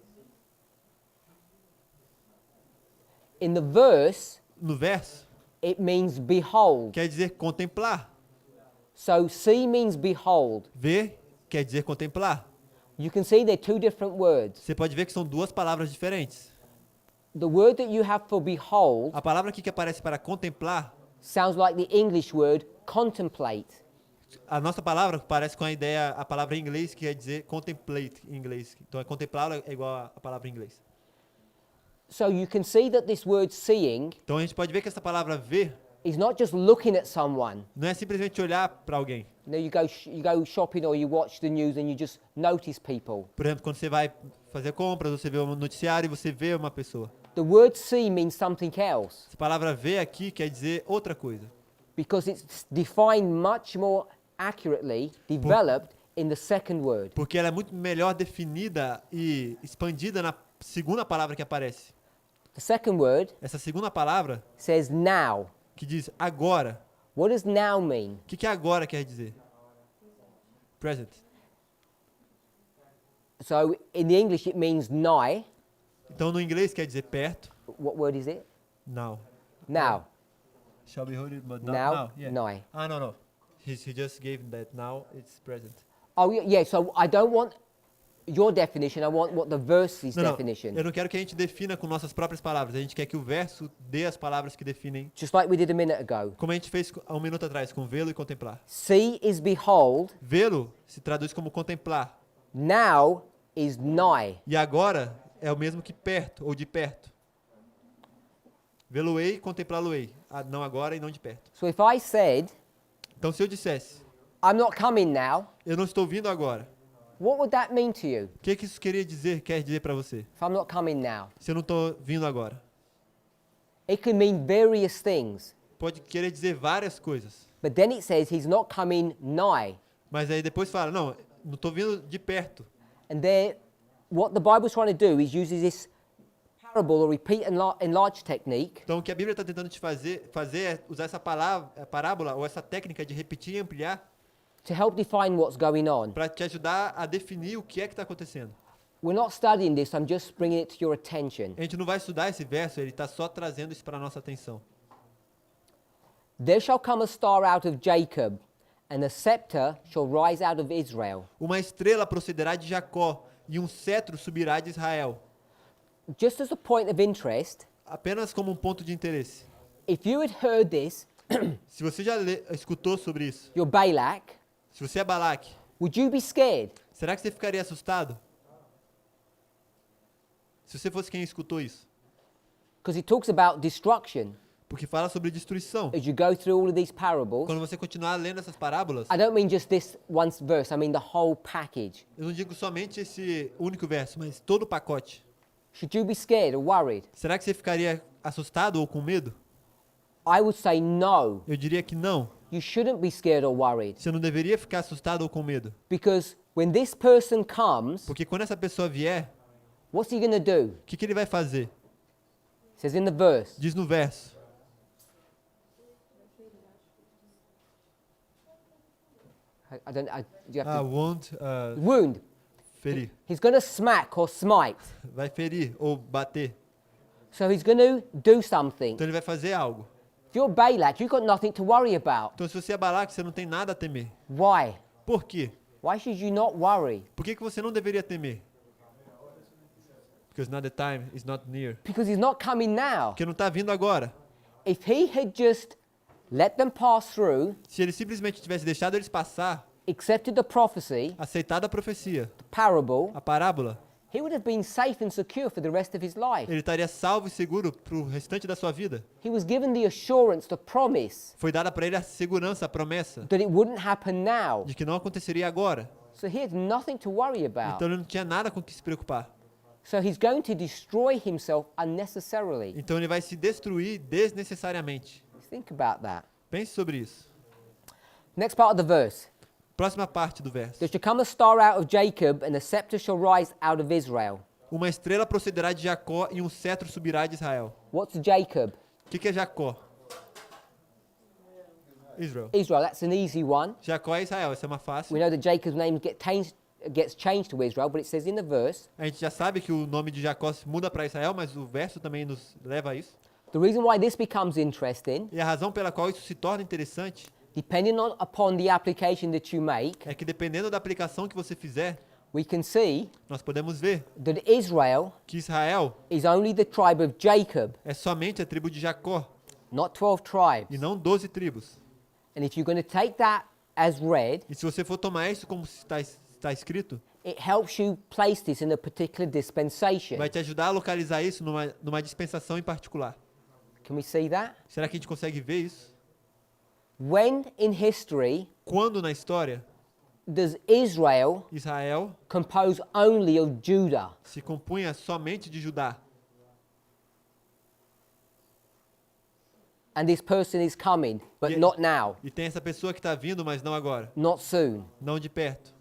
In the verse, No verso, it means behold. quer dizer contemplar. So, see means behold. Ver quer dizer contemplar. You can see they're two different words. Você pode ver que são duas palavras diferentes. The word that you have for behold A palavra aqui que aparece para contemplar, sounds like the English word contemplate. a nossa palavra parece com a palavra em inglês que quer dizer contemplate em inglês. Então contemplar é igual a palavra em inglês. So you can see that this word seeing Então a gente pode ver que essa palavra ver is not just looking at someone. não é simplesmente olhar para alguém. You know, you go shopping or you watch the news and you just notice people. Por exemplo, quando você vai fazer compras, você vê um noticiário e você vê uma pessoa. The word see means something else Essa palavra ver aqui quer dizer outra coisa. because it's defined much more accurately, developed in the second word. Porque ela é muito melhor definida e expandida na segunda palavra que aparece. The second word Essa segunda palavra says now. que diz agora. What does now mean? O que agora quer dizer? Present. So in the English it means nigh. Então no inglês quer dizer perto. What word is it? Now. Now. Shall be heard, but Now, yeah. nigh. Ah, no. He just gave that now it's present. Oh yeah, so I don't want your definition, I want what the verse's Não, definition. eu não quero que a gente defina com nossas próprias palavras. A gente quer que o verso dê as palavras que definem, Just like we did a minute ago. como a gente fez há um minuto atrás, com vê-lo e contemplar. See is behold, Vê-lo se traduz como contemplar. now is nigh. E agora é o mesmo que perto ou de perto. Vê-lo-ei, contemplá-lo-ei. Não agora e não de perto. So if I said, Então se eu dissesse, I'm not coming now, eu não estou vindo agora, what would that mean to you? o que isso quer dizer para você? If I'm not coming now? Se eu não estou vindo agora. It can mean various things. Pode querer dizer várias coisas. But then it says he's not coming nigh. Mas aí depois fala, não estou vindo de perto. And there, what the Bible's trying to do is uses this parable or repeat and enlarge technique Então o que a Bíblia está tentando te fazer é usar essa parábola ou essa técnica de repetir e ampliar to help define what's going on. para te ajudar a definir o que é que está acontecendo. We're not studying this, I'm just bringing it to your attention. A gente não vai estudar esse verso, ele está só trazendo isso para a nossa atenção. There shall come a star out of Jacob, and a scepter shall rise out of Israel. Uma estrela procederá de Jacó e um cetro subirá de Israel. Just as a point of interest, Apenas como um ponto de interesse. if you had heard this, Se você já escutou sobre isso, you're Balak, se você é Balaque, would you be scared? será que você ficaria assustado? Se você fosse quem escutou isso. Because it talks about destruction. Porque fala sobre destruição. As you go through all of these parables, Quando você continuar lendo essas parábolas, I don't mean just this one verse, I mean the whole package. eu não digo somente esse único verso, mas todo o pacote. Should you be scared or worried? Será que você ficaria assustado ou com medo? I would say no. Eu diria que não. You shouldn't be scared or worried. Você não deveria ficar assustado ou com medo. Because when this person comes, Porque quando essa pessoa vier, what's he going to do? o que ele vai fazer? It says in the verse. Diz no verso. You have to, Won't wound. ferir. He's going to smack or smite. Vai ferir ou bater. So he's going to do something. Então ele vai fazer algo. If you're Balak, you've got nothing to worry about. Então se você é Balaque, você não tem nada a temer. Why? Por quê? Why should you not worry? Por que você não deveria temer? Because not the time is not near. Because he's not coming now. Porque não está vindo agora. If he had just let them pass through, Se ele simplesmente tivesse deixado eles passar, accepted the prophecy, aceitado a profecia, the parable, a parábola, he would have been safe and secure for the rest of his life. ele estaria salvo e seguro para o restante da sua vida. He was given the assurance, the promise, Foi dada para ele a segurança, a promessa that it wouldn't happen now. de que não aconteceria agora. So he had nothing to worry about. Então ele não tinha nada com o que se preocupar. So he's going to destroy himself unnecessarily. Então ele vai se destruir desnecessariamente. Think about that. Pense sobre isso. Next part of the verse. Próxima parte do verso. There shall come a star out of Jacob, and a scepter shall rise out of Israel. Uma estrela procederá de Jacó e um cetro subirá de Israel. What's Jacob? O que é Jacó? Israel. Israel, that's an easy one. Jacó é Israel, essa é uma We fácil. know that Jacob's name gets changed to Israel, but it says in the verse, A gente já sabe que o nome de Jacó se muda para Israel, mas o verso também nos leva a isso. the reason why this becomes interesting, E a razão pela qual isso se torna interessante depending upon the application that you make, é que dependendo da aplicação que você fizer, we can see nós podemos ver that Israel que Israel is only the tribe of Jacob, é somente a tribo de Jacó not 12 tribes. e não 12 tribos. And if you're going to take that as read, E se você for tomar isso como está está escrito, it helps you place this in a particular dispensation. vai te ajudar a localizar isso numa dispensação em particular. Can we see that? Será que a gente consegue ver isso? When in history Quando na história does Israel Israel compose only of Judah? se compunha somente de Judá, And this person is coming, but Yeah. not now, e tem essa pessoa que está vindo, mas não agora, not soon. não de perto.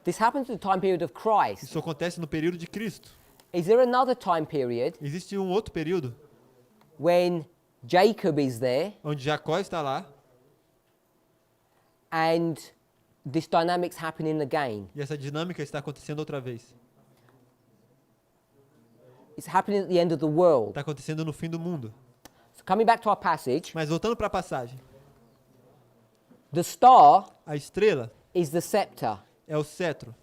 This happens at the time period of Christ. Isso acontece no período de Cristo. Is there another time period Existe um outro período when Jacob is there onde Jacó está lá and this dynamic's happening again? e essa dinâmica está acontecendo outra vez. It's happening at the end of the world. Está acontecendo no fim do mundo. So coming back to our passage, Mas voltando para a passagem, the star a estrela is the scepter. é o cetro.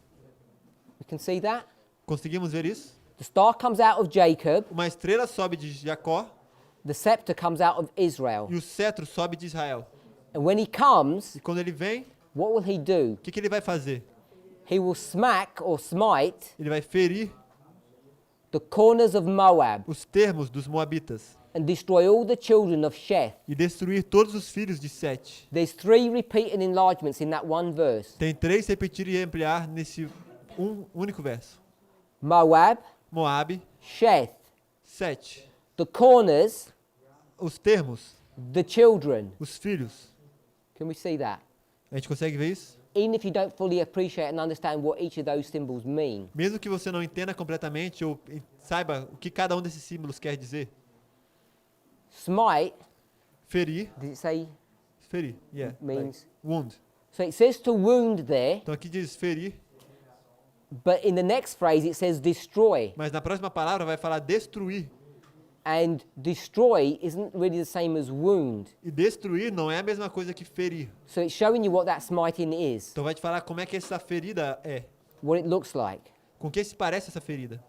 You can see that? Conseguimos ver isso? The star comes out of Jacob, Uma estrela sobe de Jacó the scepter comes out of Israel. e o cetro sobe de Israel. And when he comes, E quando ele vem, what will he do? o que ele vai fazer? He will smack or smite Ele vai ferir the corners of Moab os termos dos moabitas and destroy all the children of Sheth. e destruir todos os filhos de Sete. There's 3 repeated enlargements in that one verse. Tem 3 repetir e ampliar nesse único verso. Moab, Moabe, Sheth, Sete. the corners, Os termos, the children. os filhos. Can we see that? A gente consegue ver isso? Even if you don't fully appreciate and understand what each of those symbols mean. Mesmo que você não entenda completamente ou saiba o que cada um desses símbolos quer dizer. Smite, Ferir, does it say? ferir, yeah, Means- like wound. So it says to wound there, Então aqui diz ferir, but in the next phrase it says destroy. mas na próxima palavra vai falar destruir. And destroy isn't really the same as wound. E destruir não é a mesma coisa que ferir. So it's showing you what that smiting is, Então vai te falar como é que essa ferida é. what it looks like. Com que se parece essa ferida?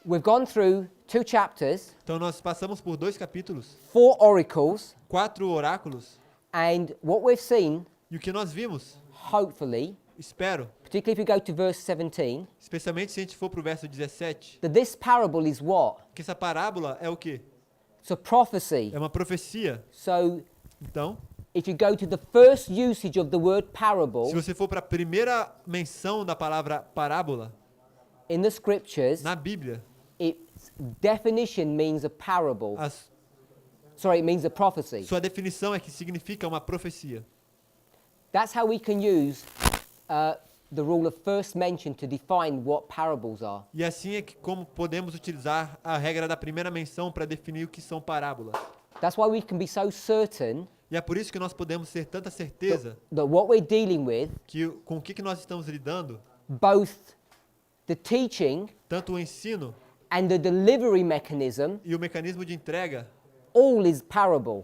We've gone through 2 chapters, Então nós passamos por 2 capítulos, 4 oracles, 4 oráculos, and what we've seen, e o que nós vimos, hopefully, espero, particularly if we go to verse 17, especialmente se a gente for para o verso 17, that this parable is what? que essa parábola é o quê? It's a prophecy. É uma profecia. So Então, if you go to the first usage of the word parable se você for para a primeira menção da palavra parábola in the scriptures, na Bíblia, its definition means a parable. Sorry, it means a prophecy. sua definição é que significa uma profecia. That's how we can use the rule of first mention to define what parables are. E assim é que como podemos utilizar a regra da primeira menção para definir o que são parábolas. That's why we can be so certain E é por isso que nós podemos ter tanta certeza that what we're dealing with, que com o que nós estamos lidando, both the teaching tanto o ensino and the delivery mechanism, e o mecanismo de entrega, all is parable.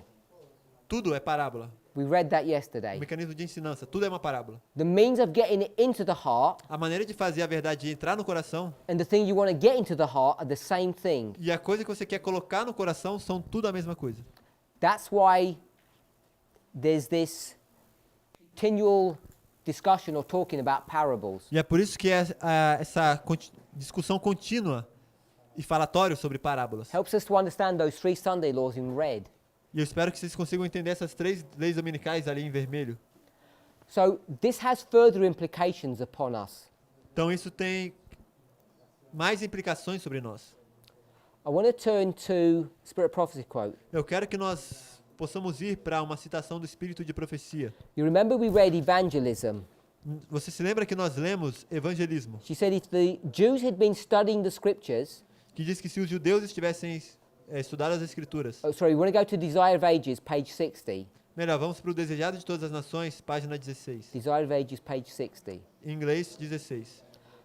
tudo é parábola. We read that O yesterday. mecanismo de ensinança, tudo é uma parábola. The means of getting it into the heart A maneira de fazer a verdade entrar no coração and the thing you want to get into the heart are the same thing. e a coisa que você quer colocar no coração são tudo a mesma coisa. That's why there's this continual discussion or talking about parables. E é por isso que essa discussão contínua e falatório sobre parábolas. Helps us to understand those 3 Sunday laws in red. E eu espero que vocês consigam entender essas 3 leis dominicais ali em vermelho. So this has further implications upon us. Então isso tem mais implicações sobre nós. I want to turn to Spirit Prophecy quote. Eu quero que nós possamos ir para uma citação do Espírito de Profecia. You remember we read evangelism. Você se lembra que nós lemos evangelismo, She said if the Jews had been studying the scriptures, que diz que se os judeus estivessem estudado as Escrituras. oh sorry, we want to go to Desire of Ages, page 60. Melhor, vamos para o Desejado de Todas as Nações, página 16. Desire of Ages, page 60. Em inglês, 16.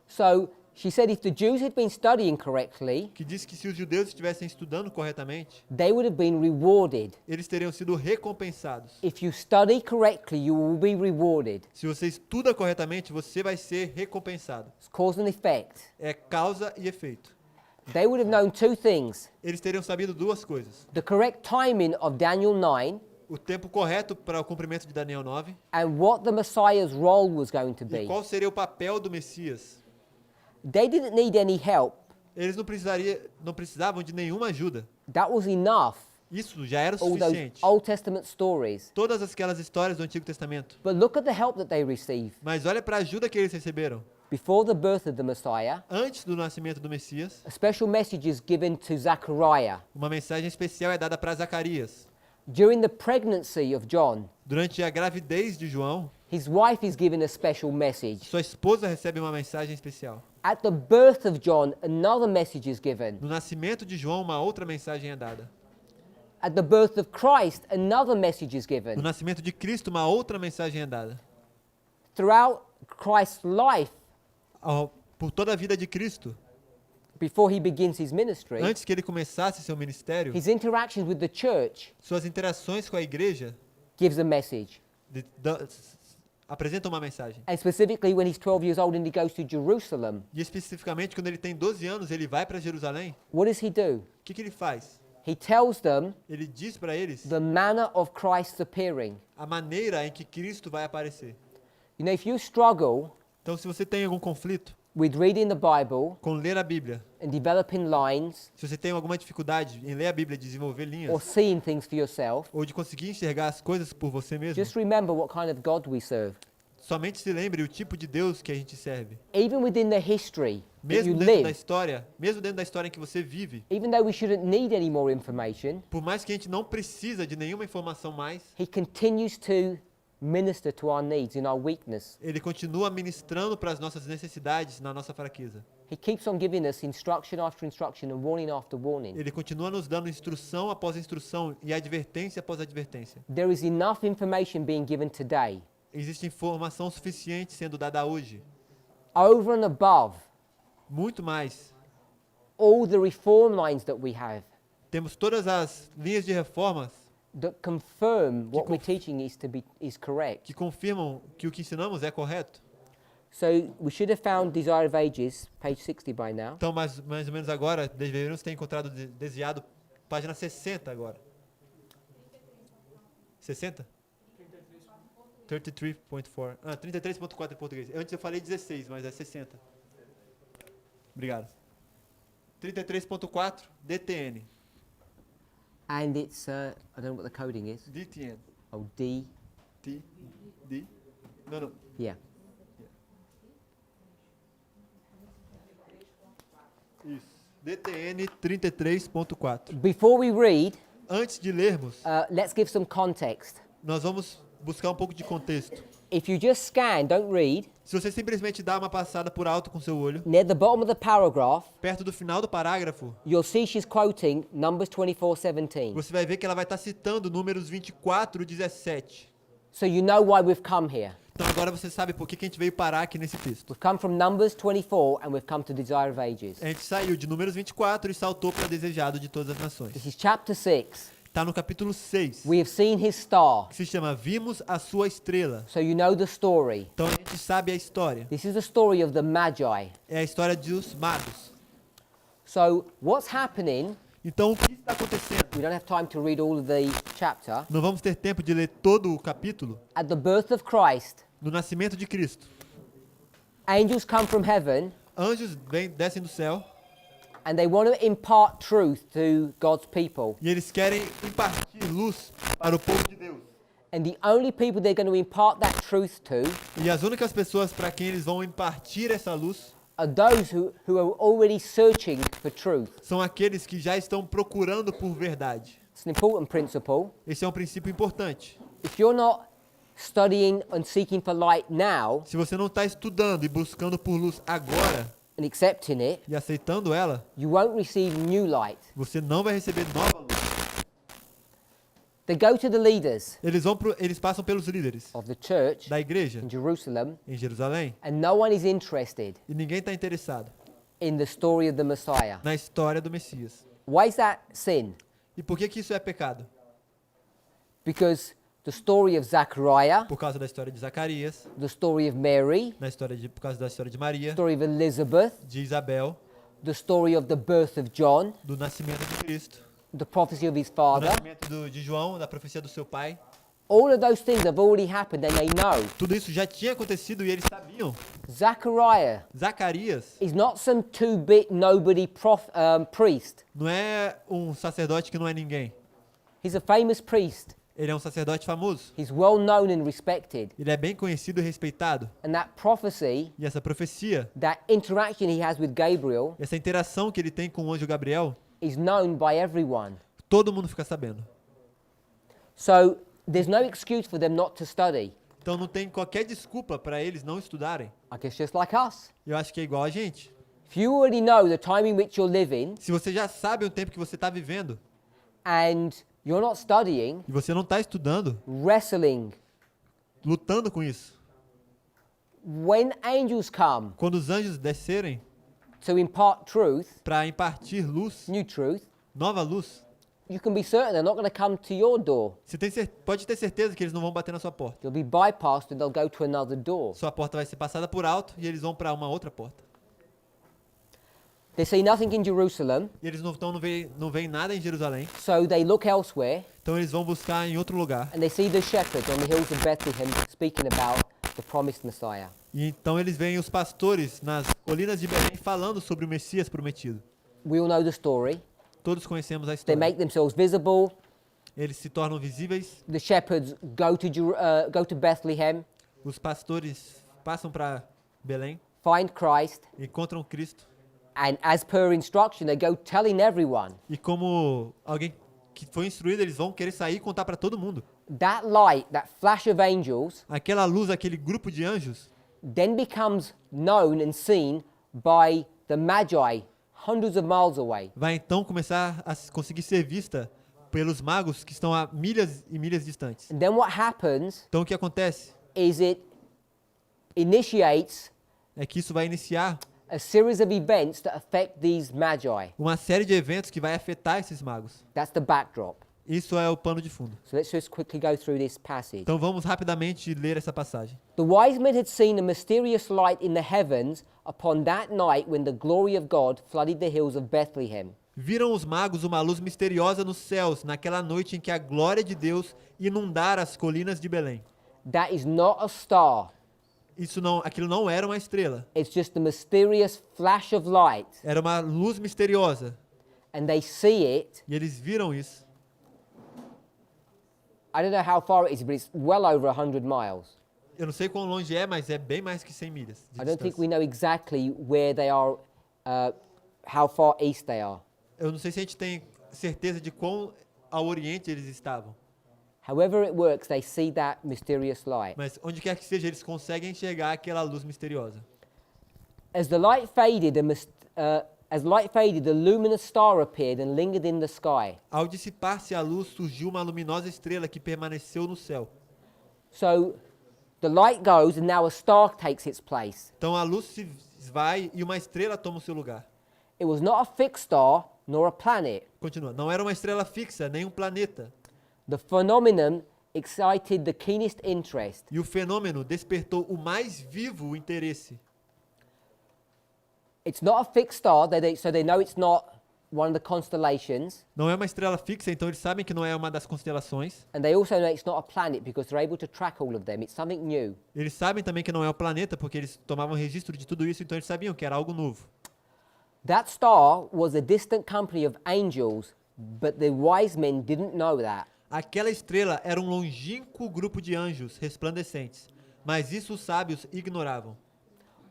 So she said if the Jews had been studying correctly, Que diz que se os judeus estivessem estudando corretamente, they would have been rewarded. eles teriam sido recompensados. If you study correctly, you will be rewarded. Se você estuda corretamente, você vai ser recompensado. It's cause and effect. É causa e efeito. They would have known 2 things. Eles teriam sabido 2 coisas. The correct timing of Daniel 9, o tempo correto para o cumprimento de Daniel 9 and what the Messiah's role was going to e be. qual seria o papel do Messias. They didn't need any help. Eles não precisavam de nenhuma ajuda. That was enough. Isso já era o All those suficiente. Old Testament stories. Todas aquelas histórias do Antigo Testamento. But look at the help that they received. Mas olha para a ajuda que eles receberam. Before the birth of the Messiah, Antes do nascimento do Messias, a special message is given to Zechariah. uma mensagem especial é dada para Zacarias. During the pregnancy of John, Durante a gravidez de João, his wife is given a special message. sua esposa recebe uma mensagem especial. At the birth of John, another message is given. No nascimento de João, uma outra mensagem é dada. At the birth of Christ, another message is No given. nascimento de Cristo, uma outra mensagem é dada. Throughout Christ's life, Por toda a vida de Cristo, before he begins his ministry, antes que ele começasse seu ministério, his interactions with the church suas interações com a igreja gives a message. apresentam uma mensagem. And specifically when he's 12 years old and he goes to Jerusalem, E especificamente quando ele tem 12 anos, ele vai para Jerusalém. what does he do? O que ele faz? He tells them Ele diz para eles the manner of Christ's appearing. a maneira em que Cristo vai aparecer. You know, if you struggle Então, se você tem algum conflito with reading the Bible com ler a Bíblia, and developing lines se você tem alguma dificuldade em ler a Bíblia e desenvolver or linhas, seeing things for yourself, ou de conseguir enxergar as coisas por você mesmo, just remember what kind of God we serve. somente se lembre o tipo de Deus que a gente serve. Even within the history that you Mesmo dentro da live, história, mesmo dentro da história em que você vive, even though we shouldn't need any more information, por mais que a gente não precisa de nenhuma informação mais, he continues to minister to our needs in our weakness. ele continua ministrando para as nossas necessidades na nossa fraqueza. He keeps on giving us instruction after instruction and warning after warning. Ele continua nos dando instrução após instrução e advertência após advertência. There is enough information being given today, Existe informação suficiente sendo dada hoje, over and above muito mais. all the reform lines that we have Temos todas as linhas de reformas that confirm what we're teaching is correct. que confirmam que o que ensinamos é correto. So we should have found Desire of Ages, page 60 by now. Então, mais ou menos agora, deveríamos ter encontrado desviado página 60 agora. 60? 33.4. 33.4 em português. Antes eu falei 16, mas é 60. Obrigado. 33.4, DTN. And it's, I don't know what the coding is. DTN. Oh, D, T, D. Não. yeah. Isso. DTN 33.4. Before we read, Antes de lermos, let's give some context. nós vamos buscar um pouco de contexto. If you just scan, don't read, Se você simplesmente dá uma passada por alto com seu olho, near the bottom of the paragraph, perto do final do parágrafo, you'll see she's quoting Numbers 24:17. você vai ver que ela vai estar citando números 24 e 17. So you know why we've come here. Então agora você sabe por que a gente veio parar aqui nesse texto. We've come from Numbers 24 and we've come to Desire of Ages. A gente saiu de números 24 e saltou para Desejado de Todas as Nações. This is chapter 6. Está no capítulo 6, We have seen his star, que se chama Vimos a Sua Estrela. so you know the story. Então a gente sabe a história. This is the story of the Magi. É a história dos magos. So what's happening, Então o que está acontecendo? we don't have time to read all of the chapter. Não vamos ter tempo de ler todo o capítulo. At the birth of Christ, No nascimento de Cristo, angels come from heaven anjos descem do céu and they want to impart truth to God's people. e eles querem impartir luz para o povo de Deus. And the only people they're going to impart that truth to E as únicas pessoas para quem eles vão impartir essa luz are those who are already searching for truth. são aqueles que já estão procurando por verdade. It's an important principle. Esse é um princípio importante. If you're not studying and seeking for light now Se você não está estudando e buscando por luz agora and accepting it, e aceitando ela, you won't receive new light. você não vai receber nova luz. They go to the leaders Eles passam pelos líderes of the church da igreja in Jerusalem, em Jerusalém and no one is interested e ninguém está interessado in the story of the Messiah. na história do Messias. Why is that sin? E por que isso é pecado? Because the story of Zechariah, Por causa da história de Zacarias, the story of Mary, por causa da história de Maria, the story of Elizabeth, de Isabel, the story of the birth of John, do nascimento de Cristo, the prophecy of his o father. nascimento de João, da profecia do seu pai. All of those things have already happened and they know. Tudo isso já tinha acontecido e eles sabiam. Zachariah Zacarias is not some two-bit nobody priest. não é um sacerdote que não é ninguém. He's a famous priest. Ele é um sacerdote famoso. He's well known and respected. Ele é bem conhecido e respeitado. And that prophecy, E essa profecia, that interaction he has with Gabriel, essa interação que ele tem com o anjo Gabriel, is known by everyone. todo mundo fica sabendo. So there's no excuse for them not to study. Então não tem qualquer desculpa para eles não estudarem. I guess just like us. Eu acho que é igual a gente. If you already know the time in which you're living Se você já sabe o tempo que você está vivendo and you're not studying, e você não está estudando, wrestling, lutando com isso, when angels come quando os anjos descerem to impart truth, para impartir luz, new truth, nova luz, you can be certain they're not going to come to your door. você pode ter certeza que eles não vão bater na sua porta. You'll be bypassed and they'll go to another door. Sua porta vai ser passada por alto e eles vão para uma outra porta. They see nothing in Jerusalem, E eles não veem nada em Jerusalém, so they look elsewhere então eles vão buscar em outro lugar. and they see the shepherds on the hills of Bethlehem speaking about the promised Messiah. E então eles veem os pastores nas colinas de Belém falando sobre o Messias prometido. We all know the story. Todos conhecemos a They história. make themselves visible. Eles se tornam visíveis, The shepherds go to Bethlehem, os pastores passam para Belém, find Christ, encontram Cristo. and as per instruction, they go telling everyone. E como alguém que foi instruído, eles vão querer sair e contar para todo mundo. That light, that flash of angels, Aquela luz, aquele grupo de anjos, then becomes known and seen by the Magi hundreds of miles away. vai então começar a conseguir ser vista pelos magos que estão a milhas e milhas distantes. And then what happens Então o que acontece is it initiates é que isso vai iniciar a series of events that affect these Magi. uma série de eventos que vai afetar esses magos. That's the backdrop. Isso é o pano de fundo. So let's just quickly go through this passage. Então vamos rapidamente ler essa passagem. The wise men had seen a mysterious light in the heavens upon that night when the glory of God flooded the hills of Bethlehem. Viram os magos uma luz misteriosa nos céus naquela noite em que a glória de Deus inundara as colinas de Belém. That is not a star. Aquilo não era uma estrela. It's just a mysterious flash of light. Era uma luz misteriosa. And they see it. E eles viram isso. I don't know how far it is, but it's well over 100 miles. Eu não sei quão longe é, mas é bem mais que 100 milhas de I don't think distância. we know exactly where they are, how far east they are. Eu não sei se a gente tem certeza de quão ao oriente eles estavam. However it works, they see that mysterious light. Mas onde quer que seja, eles conseguem enxergar aquela luz misteriosa. As the light faded, a luminous star appeared and lingered in the sky. Ao dissipar-se a luz, surgiu uma luminosa estrela que permaneceu no céu. So the light goes and now a star takes its place. Então a luz se vai e uma estrela toma o seu lugar. It was not a fixed star nor a planet. Continua. Não era uma estrela fixa, nem um planeta. The phenomenon excited the keenest interest. E o fenômeno despertou o mais vivo interesse. It's not a fixed star, so they know it's not one of the constellations. Não é uma estrela fixa, então eles sabem que não é uma das constelações. And they also know it's not a planet because they're able to track all of them. It's something new. Eles sabem também que não é o planeta, porque eles tomavam registro de tudo isso, então eles sabiam que era algo novo. That star was a distant company of angels, but the wise men didn't know that. Aquela estrela era um longínquo grupo de anjos resplandecentes, mas isso os sábios ignoravam.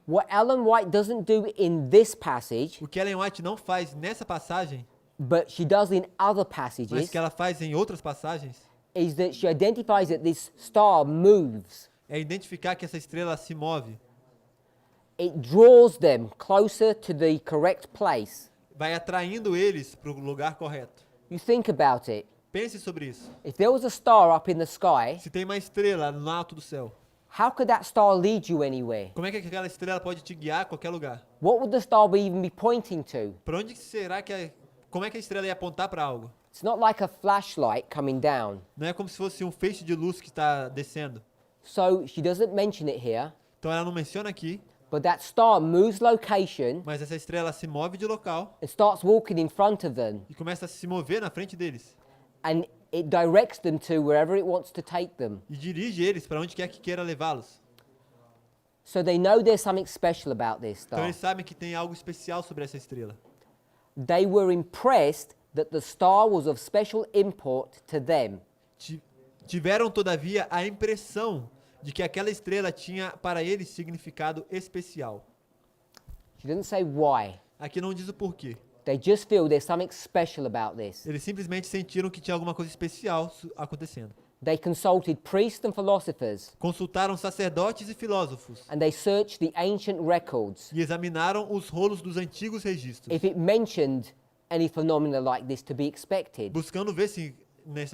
What Ellen White doesn't do in this passage, O que Ellen White não faz nessa passagem, but she does in other mas passages, que ela faz em outras passagens, is that she identifies that this star moves. é identificar que essa estrela se move, It draws them closer to the correct place. vai atraindo eles para o lugar correto. You think about it. Pense sobre isso. If there was a star up in the sky, Se tem uma estrela no alto do céu, how could that star lead you anywhere? como é que aquela estrela pode te guiar a qualquer lugar? What would the star even be pointing to? Para onde será que como é que a estrela ia apontar para algo? It's not like a flashlight coming down. Não é como se fosse um feixe de luz que está descendo. So she doesn't mention it here, Então ela não menciona aqui, But that star moves location Mas essa estrela se move de local and starts walking in front of them, e começa a se mover na frente deles. and it directs them to wherever it wants to take them. E dirige eles para onde quer que queira levá-los. So they know there's something special about this Então star. eles sabem que tem algo especial sobre essa estrela. They were impressed that the star was of special import to them. Tiveram, todavia, a impressão de que aquela estrela tinha para eles significado especial. She doesn't say why. Aqui não diz o porquê. They just feel there's something special about this. Eles simplesmente sentiram que tinha alguma coisa especial acontecendo. They consulted priests and philosophers, Consultaram sacerdotes e filósofos and they searched the ancient records e examinaram os rolos dos antigos registros, if it mentioned any phenomena like this to be expected. buscando ver se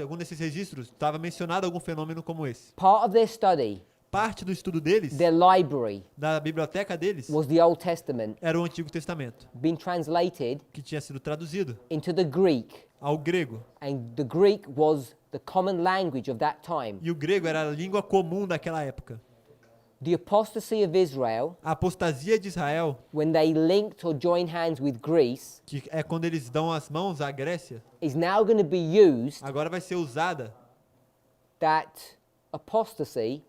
algum desses registros estava mencionado algum fenômeno como esse. Part of their study, Parte do estudo deles, their library, da biblioteca deles, was the Old Testament, era o Antigo Testamento, being translated que tinha sido traduzido into the Greek, ao grego. and the Greek was the common language of that time. E o grego era a língua comum daquela época. The apostasy of Israel, A apostasia de Israel, when they linked or joined hands with Greece, que é quando eles dão as mãos à Grécia, is now going to be used, agora vai ser usada that apostasy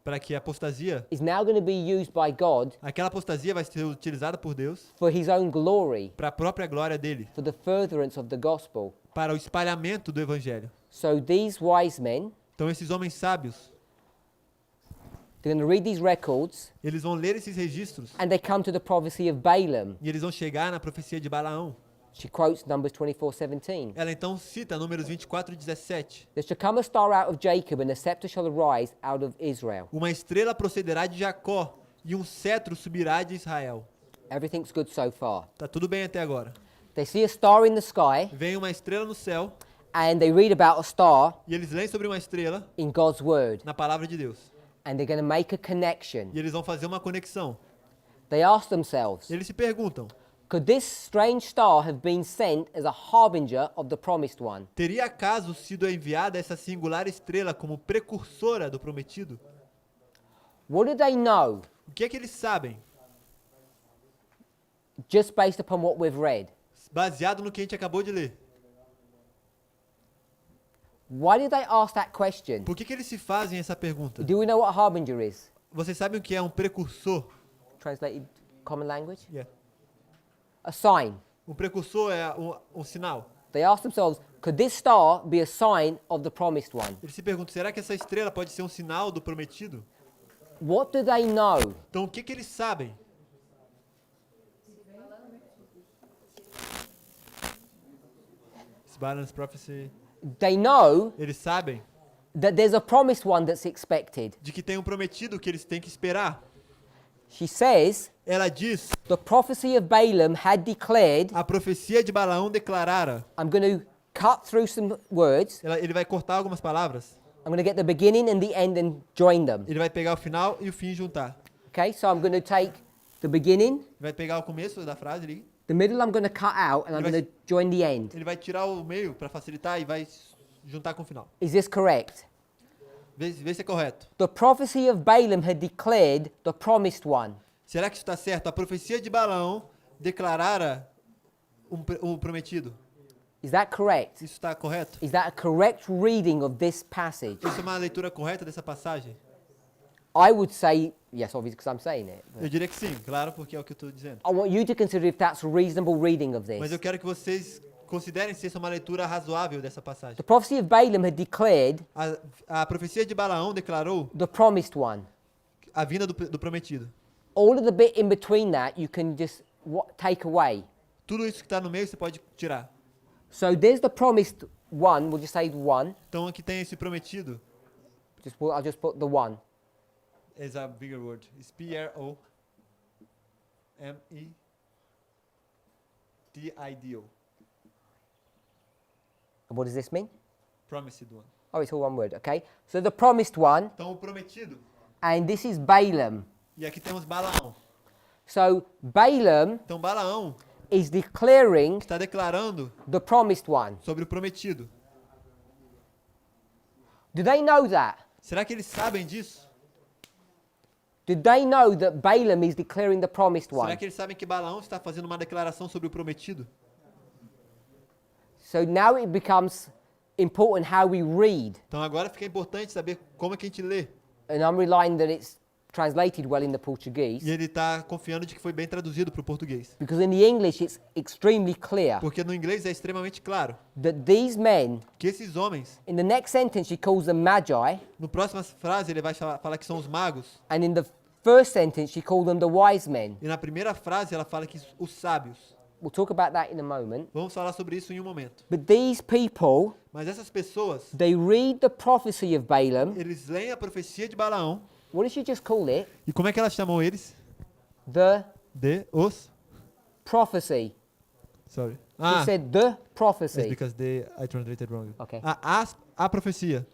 para que a apostasia, is now going to be used by God aquela apostasia vai ser utilizada por Deus for his own glory, para a própria glória dele, for the furtherance of the gospel. para o espalhamento do evangelho. So these wise men, Então esses homens sábios, they're going to read these records, eles vão ler esses registros and they come to the prophecy of Balaam. e eles vão chegar na profecia de Balaão. She quotes Numbers 24:17. Ela então cita Números 24:17. There shall come a star out of Jacob, and a scepter shall arise out of Israel. Uma estrela procederá de Jacó e um cetro subirá de Israel. Everything's good so far. Tá tudo bem até agora. They see a star in the sky, Vem uma estrela no céu and they read about a star e eles leem sobre uma estrela in God's word, na palavra de Deus. and they're going to make a connection. E eles vão fazer uma conexão. They ask themselves, Eles se perguntam: could this strange star have been sent as a harbinger of the promised one? teria acaso sido enviada essa singular estrela como precursora do prometido? What do they know O que é que eles sabem, just based upon what we've read? baseado no que a gente acabou de ler? Why did they ask that question? Por que eles se fazem essa pergunta? Do we know what a harbinger is? Vocês sabem o que é um precursor? Translated common language? Yeah. A sign. Um precursor é um sinal. They ask themselves, could this star be a sign of the promised one? Eles se perguntam: será que essa estrela pode ser um sinal do prometido? What do they know? Então o que eles sabem? Balaam's prophecy. They know Eles sabem that there's a promised one that's expected. de que tem um prometido que eles têm que esperar. She says, Ela diz: the prophecy of Balaam had declared, a profecia de Balaão declarara. I'm going to cut through some words, Ele vai cortar algumas palavras. I'm going to get the beginning and the end and join them. Ele vai pegar o final e o fim e juntar. Okay, so I'm going to take the beginning, Vai pegar o começo da frase ali. the middle I'm going to cut out, and I'm Ele vai- going to join the end. Ele vai tirar o meio para facilitar e vai juntar com o final. Is this correct? Vê se é correto. The prophecy of Balaam had declared the promised one. Será que isso está certo? A profecia de Balaão declarara um prometido. Is that correct? Isso está correto? Is that a correct reading of this passage? Isso é uma leitura correta dessa passagem? I would say yes, obviously, because I'm saying it. Eu diria que sim, claro, porque é o que eu estou dizendo. I want you to consider if that's a reasonable reading of Mas this. eu quero que vocês considerem se isso é uma leitura razoável dessa passagem. The prophecy of Balaam had declared A profecia de Balaão declarou the promised one. a vinda do prometido. All of the bit in between that you can just take away. Tudo isso que está no meio você pode tirar. So there's the promised one. We'll just say one. Então aqui tem esse prometido. I'll just put the one. Is a bigger word. It's P-R-O-M-E-T-I-D-O. And what does this mean? Promised one. Oh, it's all one word. Okay. So the promised one, Então o prometido. and this is Balaam. E aqui temos Balaão. So Balaam Então Balaão is declaring está declarando the promised one. sobre o prometido. Do they know that? Será que eles sabem disso? Did they know that Balaam is declaring the promised Será one? que eles sabem que Balaão está fazendo uma declaração sobre o prometido? So now it becomes important how we read. Então agora fica importante saber como é que a gente lê. And I'm relying that it's translated well in the Portuguese. E ele está confiando de que foi bem traduzido para o português. Because in the English it's extremely clear Porque no inglês é extremamente claro that these men, que esses homens, in the next sentence he calls them magi, no próxima frase ele vai falar que são os magos, and in the first sentence she called them the wise men. e na primeira frase ela fala que os sábios. We'll talk about that in a moment. Vamos falar sobre isso em um momento. But these people, Mas essas pessoas, they read the prophecy of Balaam. eles leem a profecia de Balaão. What did she just call it? E como é que ela chamou eles? The De os. prophecy. Sorry. She said the It's prophecy. because I translated wrong. Okay. A profecia.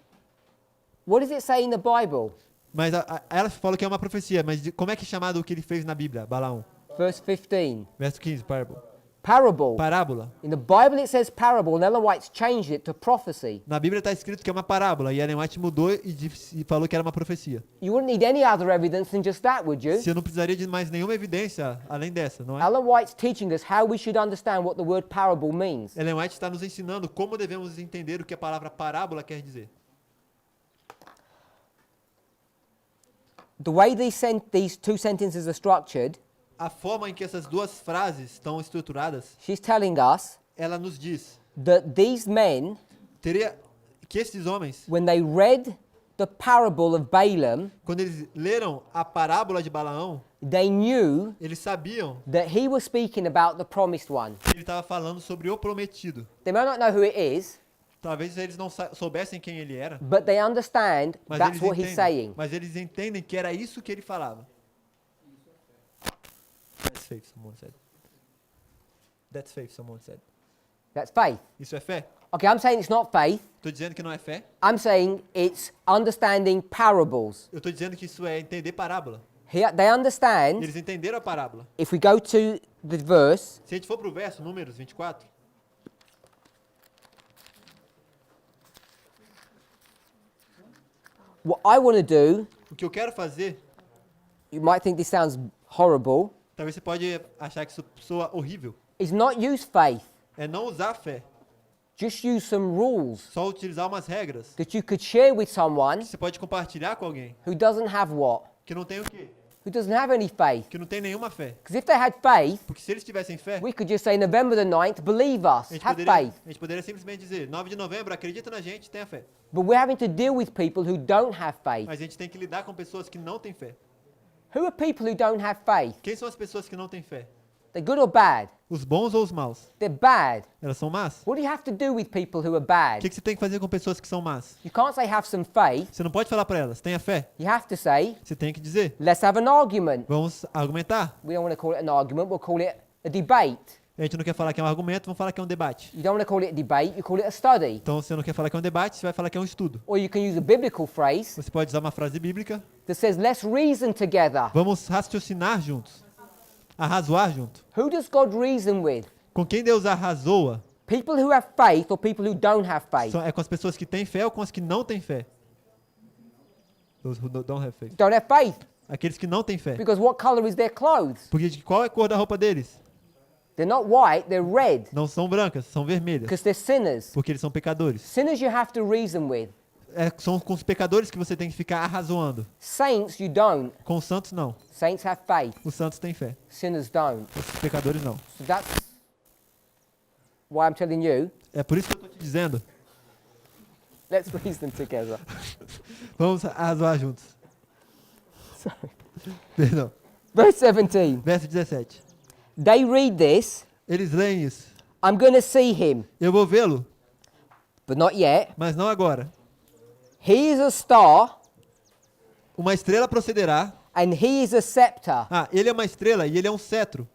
What does it say in the Bible? Mas ela falou que é uma profecia, mas como é que é chamado o que ele fez na Bíblia, Balaão? Verse 15. Verso 15, Parable. parábola. In the Bible it says parable, and Ellen White's changed it to prophecy. Na Bíblia está escrito que é uma parábola, e Ellen White mudou e falou que era uma profecia. You wouldn't need any other evidence than just that, would you? Você não precisaria de mais nenhuma evidência além dessa, não é? Ellen White's teaching us how we should understand what the word parable means. Ellen White está nos ensinando como devemos entender o que a palavra parábola quer dizer. The way these two sentences are structured, A forma em que essas duas frases estão estruturadas, she's telling us ela nos diz that these men, que esses homens, when they read the parable of Balaam, quando eles leram a parábola de Balaão, they knew eles sabiam that he was speaking about the promised one. que ele estava falando sobre o prometido. They may not know who it is, Talvez eles não soubessem quem ele era, but they understand mas that's eles what he's saying. Mas eles entendem que era isso que ele falava. That's faith, someone said. That's faith, someone said. That's faith. Isso é fé? Okay, I'm saying it's not faith. Estou dizendo que não é fé. I'm saying it's understanding parables. Eu estou dizendo que isso é entender parábola. They understand, Eles entenderam a parábola. if we go to the verse, Se a gente for para o verso, Números 24, what I want to do, o que eu quero fazer, you might think this sounds horrible, talvez você pode achar que isso soa horrível, is not use faith. é não usar a fé. Just use some rules Só utilizar umas regras that you could share with someone que você pode compartilhar com alguém who doesn't have what? que não tem o quê? Who doesn't have any faith. Que não tem nenhuma fé. Because if they had faith, Porque se eles tivessem fé, we could just say November the 9th, believe us, have faith. a gente poderia simplesmente dizer, 9 de novembro, acredita na gente, tenha fé. But we're having to deal with people who don't have faith. Mas a gente tem que lidar com pessoas que não têm fé. Who are people who don't have faith? Quem são as pessoas que não têm fé? They're good or bad? Os bons ou os maus? They're bad. Elas são más? What do you have to do with people who are O bad? que você tem que fazer com pessoas que são más? You can't say have some faith. Você não pode falar para elas, tenha fé. You have to say, Você tem que dizer, let's have an argument. vamos argumentar. We don't want to call it an argument, we'll call it a debate. A gente não quer falar que é um argumento, vamos falar que é um debate. You don't want to call it a debate, you call it a study. Então, se você não quer falar que é um debate, você vai falar que é um estudo. Or you can use a biblical phrase Você pode usar uma frase bíblica. that says, let's reason together. Vamos raciocinar juntos. Arrazoar junto. Who does God reason with? Com quem Deus arrazoa People who have faith or people who don't have faith? é com as pessoas que têm fé ou com as que não têm fé? Those who don't have faith. Don't have faith. Aqueles que não têm fé. Because what color is their clothes? Porque qual é a cor da roupa deles? They're not white, they're red. Não são brancas, são vermelhas. Because they're sinners. Porque eles são pecadores. Sinners you have to reason with. São com os pecadores que você tem que ficar arrazoando. Saints you don't. Com os santos, não. Saints have faith. Os santos têm fé. Sinners don't. Os pecadores, não. So that's why I'm telling you, É por isso que eu estou te dizendo. let's reason together. Vamos arrazoar juntos. Sorry. Perdão. Verse 17. Verso 17. They read this, Eles leem isso. I'm going to see him, Eu vou vê-lo, but not yet. mas não agora. He is a star Uma estrela procederá. and he is a scepter. Ah, ele é uma estrela e ele é um cetro.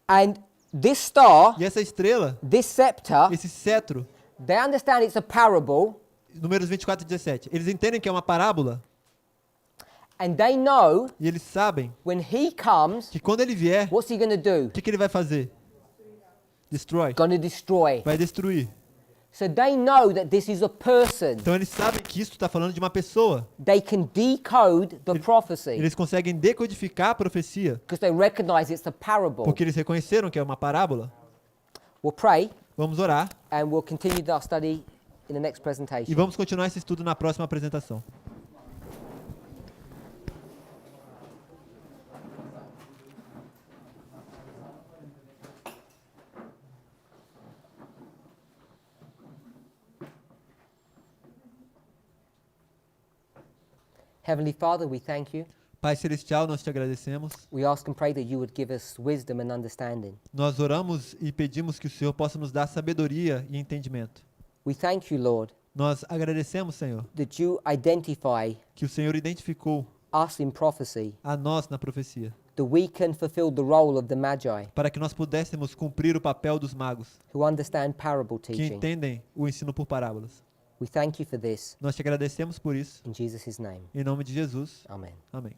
And this star, E essa estrela, this scepter, esse cetro, they understand it's a parable Números 24 e 17. Eles entendem que é uma parábola and they know e eles sabem when he comes, que quando ele vier, what's he going to do? o que ele vai fazer? Destroy. Going to destroy. Vai destruir. So they know that this is a person. Então eles sabem que isso está falando de uma pessoa. They can decode the prophecy Eles conseguem decodificar a profecia, because they recognize it's a parable. porque eles reconheceram que é uma parábola. We'll pray Vamos orar and we'll continue our study in the next e presentation. vamos continuar esse estudo na próxima apresentação. Heavenly Father, we thank you. Pai Celestial, nós te agradecemos. We ask and pray that you would give us wisdom and understanding. Nós oramos e pedimos que o Senhor possa nos dar sabedoria e entendimento. We thank you, Lord, Nós agradecemos, Senhor, that you identify que o Senhor identificou us in prophecy, a nós na profecia, that we can fulfill the role of the Magi para que nós pudéssemos cumprir o papel dos magos, who understand parable que teaching. entendem o ensino por parábolas. We thank you for this. Nós te agradecemos por isso. In Jesus' name, Em nome de Jesus. amen. Amém.